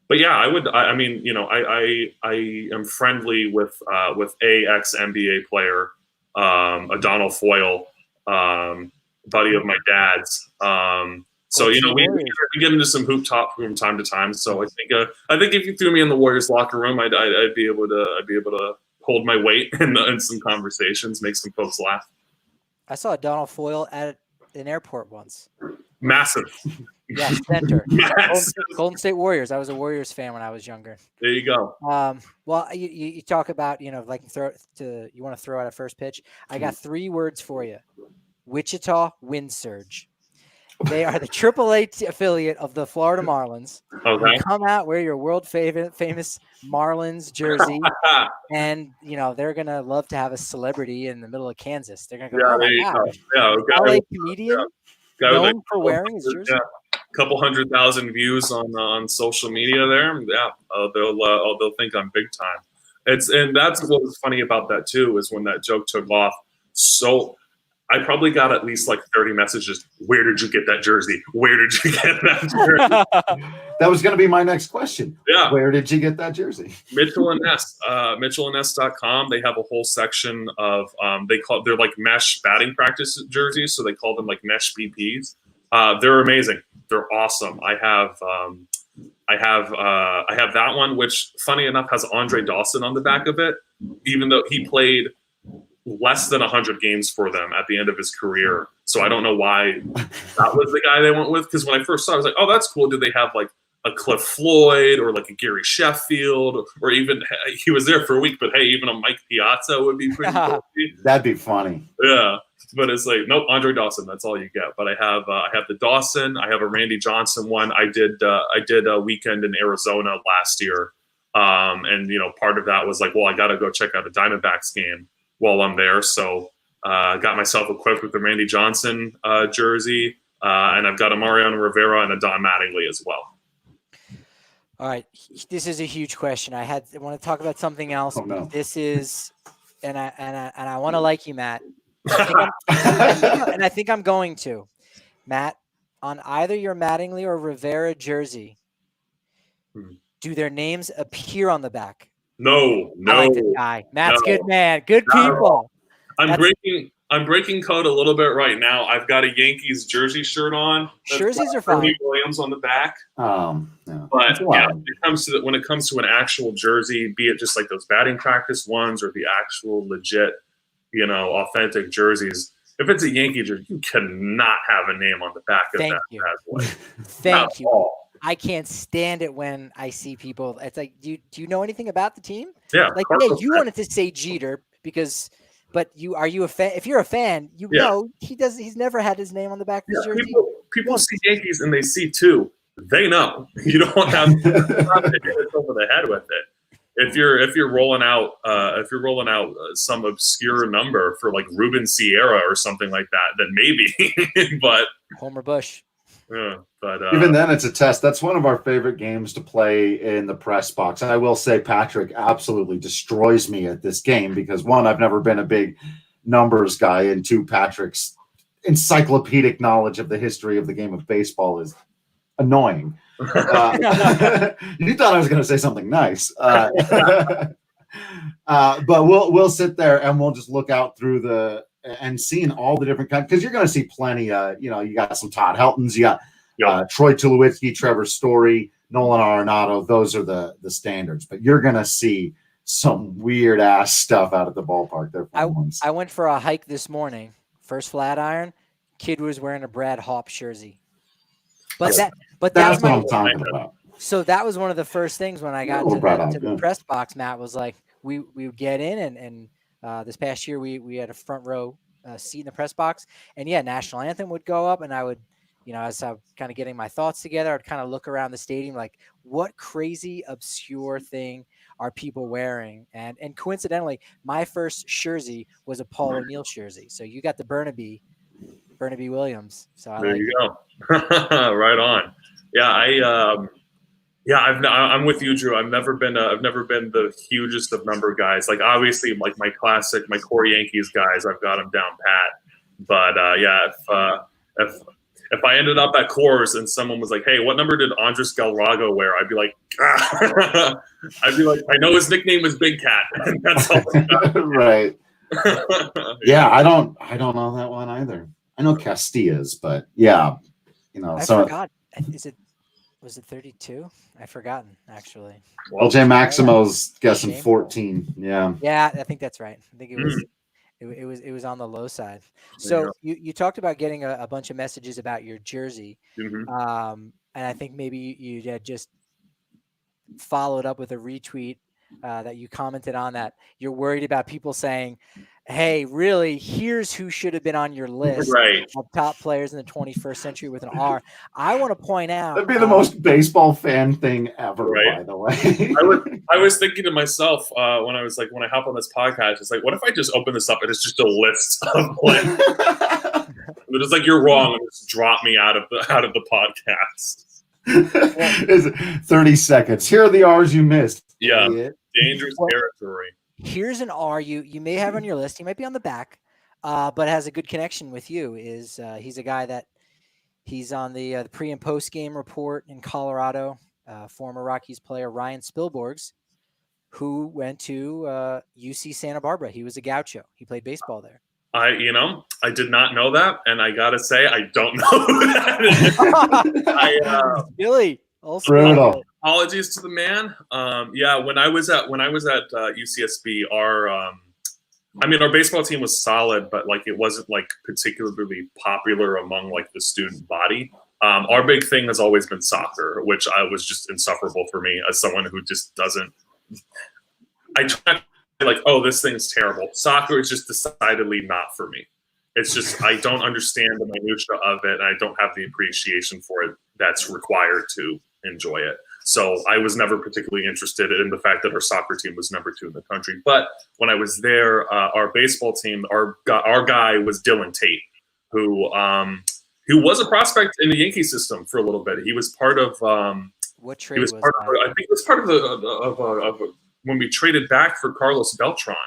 But yeah, I mean, you know, I am friendly with a ex-NBA player, a Donald Foyle, buddy of my dad's. So you know, we get into some hoop talk from time to time. So I think if you threw me in the Warriors locker room, I'd be able to hold my weight in some conversations, make some folks laugh. I saw Donald Foyle at an airport once. Massive. Yeah, center. Golden State Warriors. I was a Warriors fan when I was younger. There you go. Well, you talk about, you know, like you want to throw out a first pitch. I got 3 words for you. Wichita Wind Surge. They are the AAA affiliate of the Florida Marlins. Okay. You come out, wear your world famous Marlins jersey, and you know they're gonna love to have a celebrity in the middle of Kansas. They're gonna go, oh my gosh, LA comedian known for wearing his jersey. Yeah. A couple 100,000 views on social media there. Yeah, they'll think I'm big time. And that's what was funny about that too, is when that joke took off. So I probably got at least like 30 messages. Where did you get that jersey? Where did you get that jersey? That was going to be my next question. Yeah. Where did you get that jersey? Mitchell and Ness, mitchellandness.com. They have a whole section of, they're like mesh batting practice jerseys. So they call them like mesh BPs. They're amazing. They're awesome. I have that one, which funny enough has Andre Dawson on the back of it, even though he played less than 100 games for them at the end of his career. So I don't know why that was the guy they went with. Because when I first saw it, I was like, oh, that's cool. Did they have like a Cliff Floyd or like a Gary Sheffield, or even he was there for a week, but hey, even a Mike Piazza would be pretty cool. That'd be funny. Yeah. But it's like, nope, Andre Dawson. That's all you get. But I have the Dawson. I have a Randy Johnson one. I did a weekend in Arizona last year, and part of that was like, well, I got to go check out a Diamondbacks game while I'm there. So got myself equipped with the Randy Johnson jersey, and I've got a Mariano Rivera and a Don Mattingly as well. All right, this is a huge question. I want to talk about something else. Oh, no. This is, and I want to like you, Matt. I think I'm going to, Matt, on either your Mattingly or Rivera jersey. Do their names appear on the back? No. I like this guy. Matt's no, good man. Good people. I'm breaking code a little bit right now. I've got a Yankees jersey shirt on. Jerseys are fine. Williams on the back. No. But when it comes to an actual jersey, be it just like those batting practice ones or the actual legit, authentic jerseys, if it's a Yankee jersey, you cannot have a name on the back of that bad boy. Thank you. I can't stand it when I see people. It's like, do you know anything about the team? Yeah. Like, you wanted to say Jeter but are you a fan? If you're a fan, know he's never had his name on the back of his jersey. People see Yankees and they see two. They know. You don't have to hit it over the head with it. If you're rolling out some obscure number for like Ruben Sierra or something like that, then maybe. But Homer Bush. Yeah, but even then, it's a test. That's one of our favorite games to play in the press box. I will say Patrick absolutely destroys me at this game because, one, I've never been a big numbers guy, and two, Patrick's encyclopedic knowledge of the history of the game of baseball is annoying. You thought I was going to say something nice. But we'll sit there and we'll just look out through and seeing all the different kinds, because you're going to see plenty. You got some Todd Heltons, you got Troy Tulowitzki, Trevor Story, Nolan Arenado. Those are the standards, but you're going to see some weird ass stuff out at the ballpark there. I went for a hike this morning. First flat iron, kid was wearing a Brad Hawpe jersey. But that's what I'm talking about. So that was one of the first things when I got to the press box. Matt was like, we would get in and this past year we had a front row seat in the press box, and national anthem would go up, and I would, as I'm kind of getting my thoughts together, I'd kind of look around the stadium like, what crazy obscure thing are people wearing? And coincidentally, my first jersey was a Paul O'Neill jersey. So you got the Burnaby Williams. So there you go. Right on. I'm with you, Drew. I've never been the hugest of number guys. Like, obviously, like my core Yankees guys, I've got them down pat. But if I ended up at Coors and someone was like, "Hey, what number did Andres Galarraga wear?" I'd be like, I know his nickname was Big Cat. That's all. Right. I don't know that one either. I know Castilla's, but I forgot. Was it 32? I've forgotten, actually. LJ Maximo's guessing 14. Yeah. Yeah, I think that's right. I think it was on the low side. So you talked about getting a bunch of messages about your jersey. Mm-hmm. And I think maybe you had just followed up with a retweet that you commented on, that you're worried about people saying, hey, really, here's who should have been on your list of top players in the 21st century with an R. I want to point out that'd be the most baseball fan thing ever, by the way. I was thinking to myself when I hop on this podcast, it's like, what if I just open this up and it's just a list of players? But it's like, you're wrong, and just drop me out of the podcast. It's 30 seconds. Here are the R's you missed. Yeah, dangerous territory. Here's an R you may have on your list. He might be on the back, but has a good connection with you. He's a guy that he's on the pre and post game report in Colorado. Former Rockies player Ryan Spilborghs, who went to UC Santa Barbara. He was a Gaucho. He played baseball there. I did not know that, and I gotta say, I don't know who that is. Billy. Brutal. Apologies to the man. When I was at UCSB, our baseball team was solid, but like it wasn't like particularly popular among like the student body. Our big thing has always been soccer, which was just insufferable for me as someone who just doesn't. I try to be like, oh, this thing's terrible. Soccer is just decidedly not for me. It's just I don't understand the minutia of it, and I don't have the appreciation for it that's required to enjoy it. So I was never particularly interested in the fact that our soccer team was number 2 in the country. But when I was there, our baseball team, our guy was Dylan Tate, who was a prospect in the Yankee system for a little bit. He was part of what trade was that? I think it was part of when we traded back for Carlos Beltran.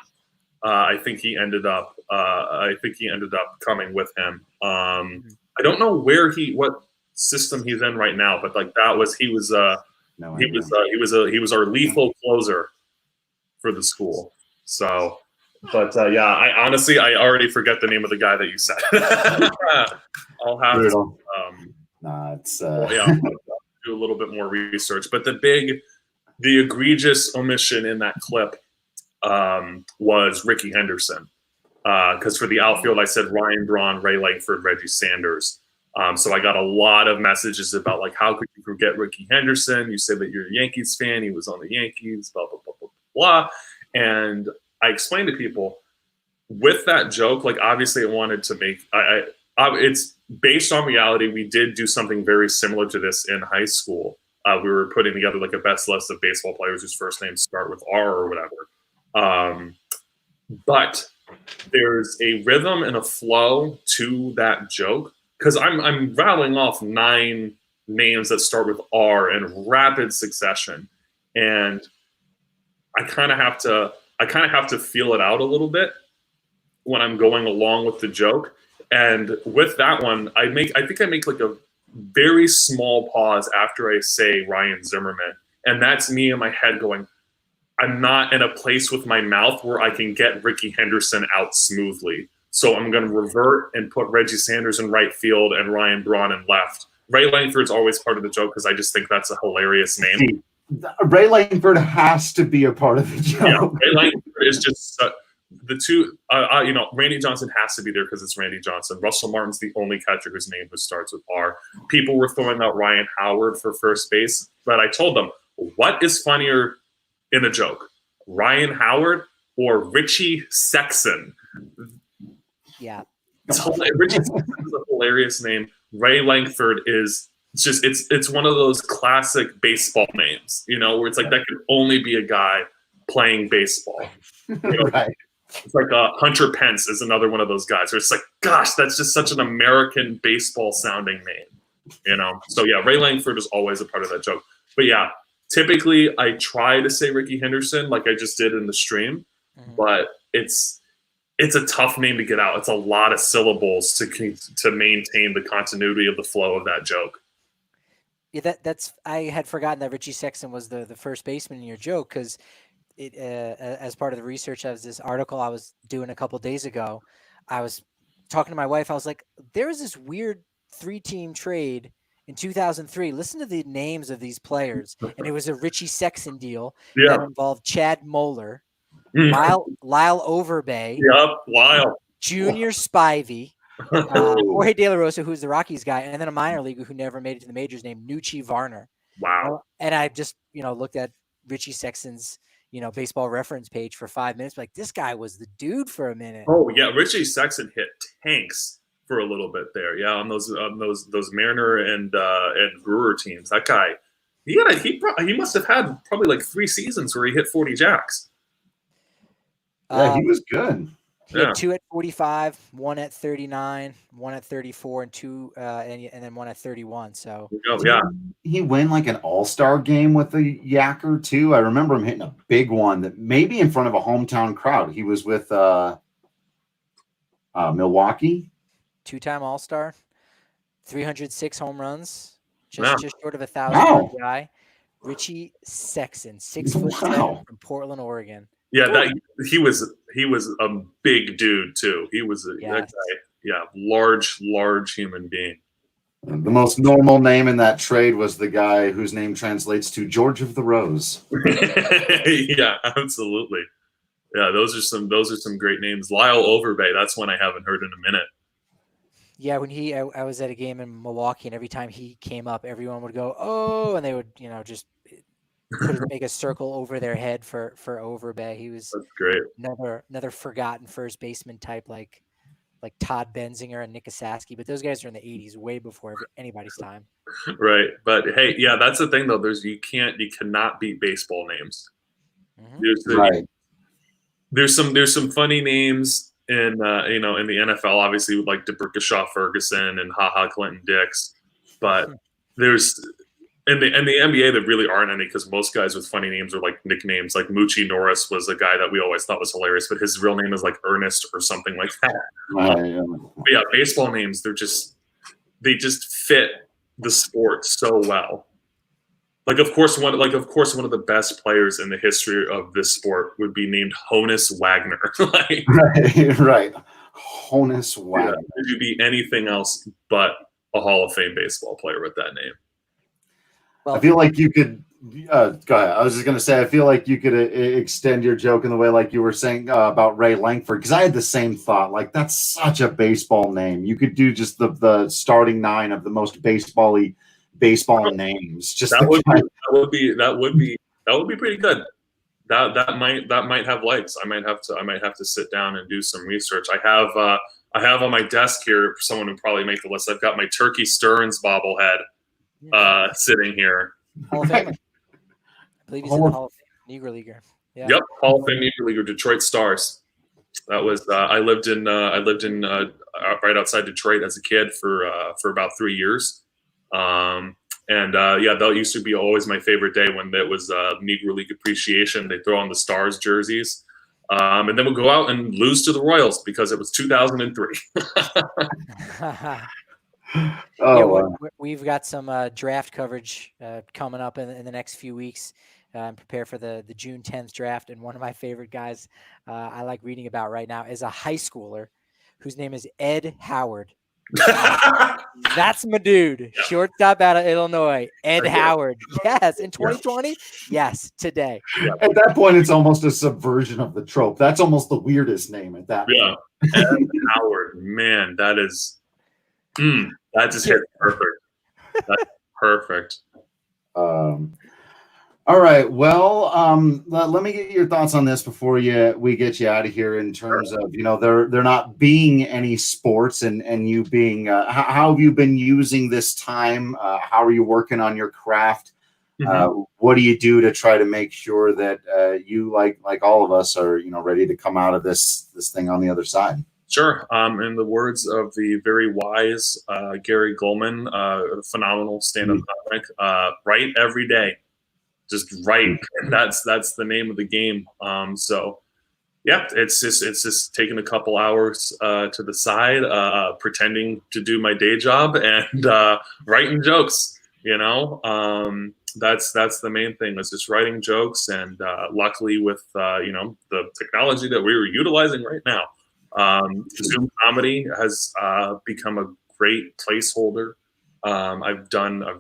I think he ended up coming with him. I don't know what system he's in right now, but like he was our lethal closer for the school. So, but yeah, I already forget the name of the guy that you said. I'll have to. Do a little bit more research. But the egregious omission in that clip was Ricky Henderson. Because for the outfield, I said Ryan Braun, Ray Langford, Reggie Sanders. So I got a lot of messages about like, how could you forget Ricky Henderson? You said that you're a Yankees fan. He was on the Yankees, blah, blah, blah, blah, blah. And I explained to people with that joke, like obviously I wanted to make, it's based on reality. We did do something very similar to this in high school. We were putting together like a best list of baseball players whose first names start with R or whatever. But there's a rhythm and a flow to that joke. Because I'm rattling off 9 names that start with R in rapid succession, and I kind of have to feel it out a little bit when I'm going along with the joke. And with that one, I think I make like a very small pause after I say Ryan Zimmerman, and that's me in my head going, I'm not in a place with my mouth where I can get Ricky Henderson out smoothly. So I'm going to revert and put Reggie Sanders in right field and Ryan Braun in left. Ray Langford's always part of the joke because I just think that's a hilarious name. Ray Langford has to be a part of the joke. Yeah, Ray Langford is just the two. Randy Johnson has to be there because it's Randy Johnson. Russell Martin's the only catcher whose name starts with R. People were throwing out Ryan Howard for first base, but I told them, what is funnier in a joke, Ryan Howard or Richie Sexson? Yeah. Richie is a hilarious name. Ray Langford is just it's one of those classic baseball names, where it's like that could only be a guy playing baseball. Right. It's like Hunter Pence is another one of those guys where it's like, gosh, that's just such an American baseball sounding name. So yeah, Ray Langford is always a part of that joke. But yeah, typically I try to say Ricky Henderson like I just did in the stream, but it's a tough name to get out. It's a lot of syllables to maintain the continuity of the flow of that joke. Yeah, that's I had forgotten that Richie Sexson was the first baseman in your joke because it as part of the research of this article I was doing a couple days ago, I was talking to my wife. I was like, there was this weird 3-team trade in 2003. Listen to the names of these players, and it was a Richie Sexson deal that involved Chad Moeller, Lyle Overbay. Yep, Lyle. Junior Spivey, Jorge De La Rosa, who's the Rockies guy, and then a minor leaguer who never made it to the majors named Nucci Varner. Wow. And I just, looked at Richie Sexton's, baseball reference page for 5 minutes. Like, this guy was the dude for a minute. Oh, yeah. Richie Sexton hit tanks for a little bit there. Yeah, on those Mariner and Brewer teams. That guy, he must have had probably like 3 seasons where he hit 40 jacks. Yeah, he was good. He had 2 at 45, 1 at 39, 1 at 34, and 2 and then 1 at 31. So he win like an all-star game with the Yacker too. I remember him hitting a big one that maybe in front of a hometown crowd. He was with Milwaukee. 2-time all-star, 306 home runs, just short of 1,000 RBI. Richie Sexson, 6'7" from Portland, Oregon. Yeah, he was a big dude too. He was that guy. Yeah, large human being. The most normal name in that trade was the guy whose name translates to George of the Rose. Yeah, absolutely. Yeah, those are some great names. Lyle Overbay, that's one I haven't heard in a minute. Yeah, when I was at a game in Milwaukee, and every time he came up, everyone would go, "Oh," and they would, just make a circle over their head for Overbay. He was that's great. Another forgotten first baseman type, like like Todd Benzinger and Nick Asaski, but those guys are in the 80s, way before anybody's time. Right. But hey, yeah, that's the thing though. You cannot beat baseball names. Right. There's some funny names in in the NFL, obviously with like DeBrickashaw Ferguson and HaHa Clinton Dix, but there's in the NBA there really aren't any, because most guys with funny names are like nicknames. Like Moochie Norris was a guy that we always thought was hilarious, but his real name is like Ernest or something like that. But yeah, baseball names, they just fit the sport so well. Like of course one of the best players in the history of this sport would be named Honus Wagner. Like, right. Honus Wagner. Yeah, could you be anything else but a Hall of Fame baseball player with that name? Well, I feel like you could. Go ahead. I was just going to say, I feel like you could extend your joke in the way like you were saying about Ray Lankford, because I had the same thought. Like, that's such a baseball name. You could do just the starting 9 of the most baseball names. Just that would be pretty good. That might have legs. I might have to sit down and do some research. I have on my desk here, someone who probably make the list. I've got my Turkey Stearns bobblehead sitting here. Hall of Famer. I believe he's in the Hall of Fame. Negro Leaguer. Yeah. Yep, Hall of Fame Negro Leaguer, Detroit Stars. That was I lived in right outside Detroit as a kid for about 3 years. That used to be always my favorite day when it was Negro League appreciation. They throw on the Stars jerseys. And then we'll go out and lose to the Royals because it was 2003. We've got some draft coverage coming up in the next few weeks. And prepare for the June 10th draft. And one of my favorite guys I like reading about right now is a high schooler whose name is Ed Howard. That's my dude. Shortstop out of Illinois, Ed Howard. Yes, in 2020. Yes, today. At that point, it's almost a subversion of the trope. That's almost the weirdest name at that point. Ed Howard, man, that just hit perfect. That's perfect. All right. Well, let me get your thoughts on this before we get you out of here. In terms of there not being any sports and you being how have you been using this time? How are you working on your craft? What do you do to try to make sure that you like all of us are ready to come out of this thing on the other side? Sure. In the words of the very wise Gary Goldman, a phenomenal stand-up comic, write every day. Just write. That's the name of the game. It's just taking a couple hours to the side, pretending to do my day job and writing jokes. That's the main thing, is just writing jokes. And luckily with the technology that we were utilizing right now, Zoom comedy has become a great placeholder. I've done a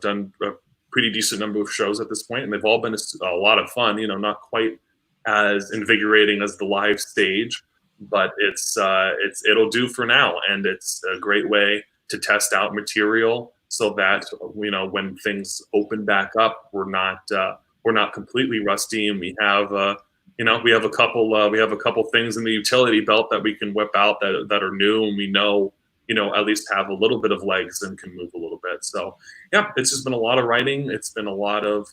pretty decent number of shows at this point, and they've all been a lot of fun. Not quite as invigorating as the live stage, but it'll do for now, and it's a great way to test out material so that when things open back up, we're not completely rusty, and we have a couple things in the utility belt that we can whip out that are new, and we know at least have a little bit of legs and can move a little bit. So it's just been a lot of writing. It's been a lot of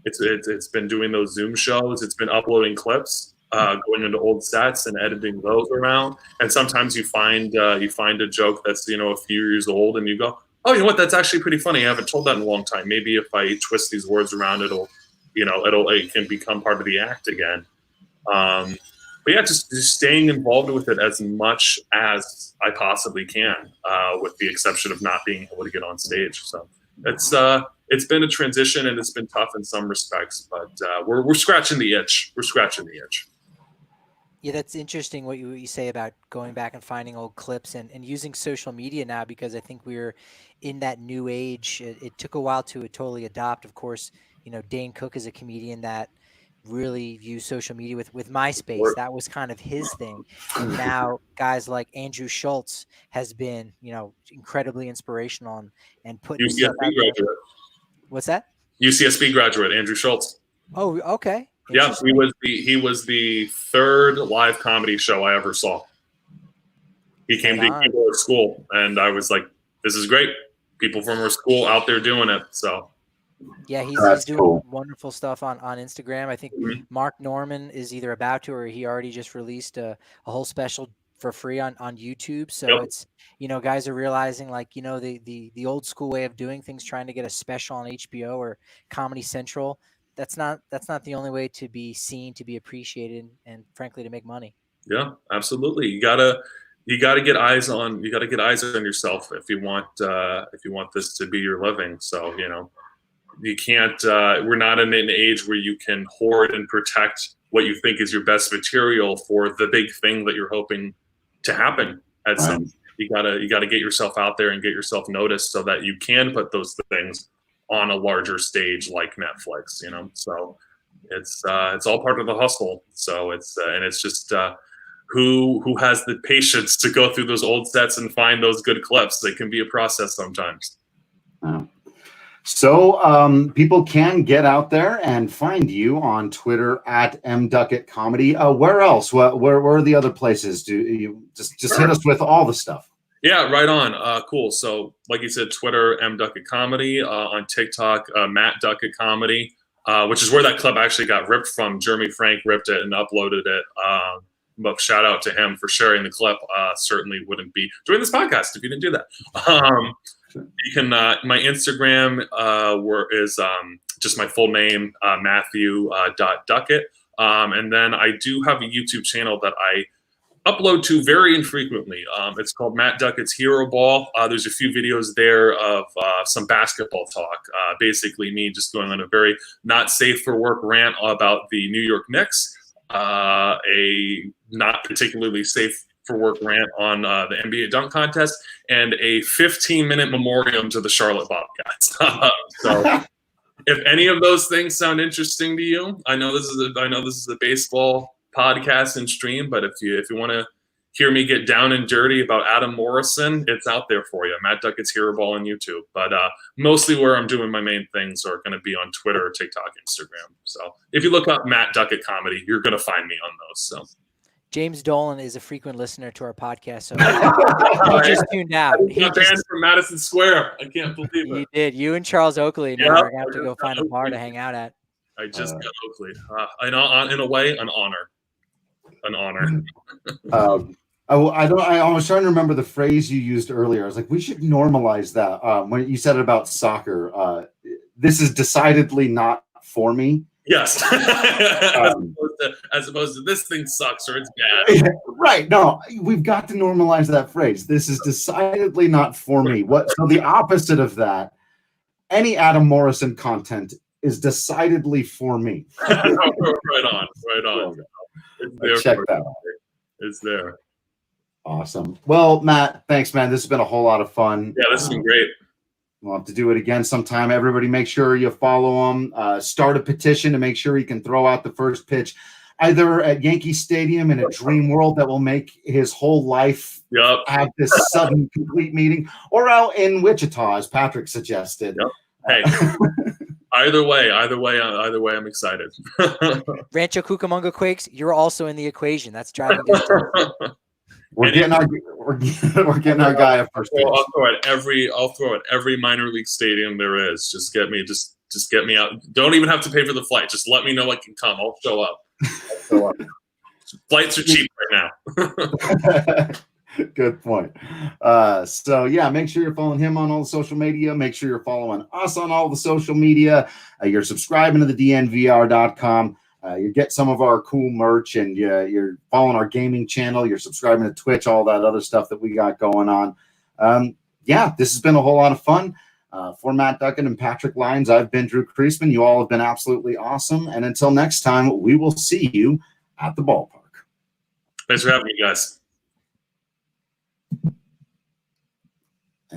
it's been doing those Zoom shows. It's been uploading clips, going into old sets and editing those around. And sometimes you find a joke that's a few years old, and you go, oh, you know what? That's actually pretty funny. I haven't told that in a long time. Maybe if I twist these words around, it can become part of the act again. Just staying involved with it as much as I possibly can, with the exception of not being able to get on stage. So it's been a transition, and it's been tough in some respects, but we're scratching the itch. We're scratching the itch. Yeah, that's interesting what you say about going back and finding old clips and using social media now, because I think we're in that new age. It took a while to totally adopt. Of course, Dane Cook is a comedian that really use social media with MySpace. That was kind of his thing. And now guys like Andrew Schultz has been, incredibly inspirational and putting UCSB graduate. What's that? UCSB graduate, Andrew Schultz. Oh, okay. Yeah, he was the third live comedy show I ever saw. He came to our school, and I was like, "This is great. People from our school out there doing it." So. Yeah, he's doing wonderful stuff on Instagram. I think Mark Norman is either about to or he already just released a whole special for free on YouTube. So it's, guys are realizing like, the old school way of doing things, trying to get a special on HBO or Comedy Central. That's not the only way to be seen, to be appreciated, and frankly, to make money. Yeah, absolutely. You gotta get eyes on yourself if you want this to be your living. So, you can't, we're not in an age where you can hoard and protect what you think is your best material for the big thing that you're hoping to happen at some. You gotta get yourself out there and get yourself noticed so that you can put those things on a larger stage like Netflix, so it's all part of the hustle. So it's just, who has the patience to go through those old sets and find those good clips. It can be a process sometimes. So people can get out there and find you on Twitter at @MDuckettComedy. Where else? Where are the other places? Do you just hit us with all the stuff? Yeah, right on. Cool. So like you said, Twitter, MDuckettComedy, on TikTok, Matt Duckett Comedy, which is where that clip actually got ripped from. Jeremy Frank ripped it and uploaded it. But shout out to him for sharing the clip. Certainly wouldn't be doing this podcast if you didn't do that. You can, my Instagram is just my full name, Matthew.Duckett. And then I do have a YouTube channel that I upload to very infrequently. It's called Matt Duckett's Hero Ball. There's a few videos there of some basketball talk. Basically me just going on a very not safe for work rant about the New York Knicks, a not particularly safe for work rant on the NBA dunk contest, and a 15-minute memoriam to the Charlotte Bobcats. So if any of those things sound interesting to you, I know this is a baseball podcast and stream, but if you want to hear me get down and dirty about Adam Morrison, it's out there for you. Matt Duckett's Hero Ball on YouTube. But mostly where I'm doing my main things are going to be on Twitter, TikTok, Instagram. So if you look up Matt Duckett Comedy, you're going to find me on those. So. James Dolan is a frequent listener to our podcast, so he just tuned out. He got banned from Madison Square. I can't believe it. You did. You and Charles Oakley now are going to have to go find a bar to hang out at. I just got Oakley. In a way, an honor. An honor. I was trying to remember the phrase you used earlier. I was like, we should normalize that. When you said it about soccer, this is decidedly not for me. Yes. As opposed to this thing sucks or it's bad. Right. No, we've got to normalize that phrase. This is decidedly not for me. So the opposite of that, any Adam Morrison content is decidedly for me. Right on. Check that out. It's there. Awesome. Well, Matt, thanks, man. This has been a whole lot of fun. Yeah, this has been great. We'll have to do it again sometime. Everybody make sure you follow him. Start a petition to make sure he can throw out the first pitch, either at Yankee Stadium in a dream world that will make his whole life have this sudden complete meeting, or out in Wichita, as Patrick suggested. Hey, either way, I'm excited. Rancho Cucamonga Quakes, you're also in the equation. That's driving distance. We're getting our guy at first pitch. I'll throw at every minor league stadium there is. Just get me out. Don't even have to pay for the flight. Just let me know I can come. I'll show up. Flights are cheap right now. Good point. So yeah, make sure you're following him on all the social media. Make sure you're following us on all the social media. You're subscribing to the DNVR.com. You get some of our cool merch, and you're following our gaming channel. You're subscribing to Twitch, all that other stuff that we got going on. Yeah, this has been a whole lot of fun. For Matt Duckett and Patrick Lyons, I've been Drew Kreisman. You all have been absolutely awesome. And until next time, we will see you at the ballpark. Thanks for having me, guys.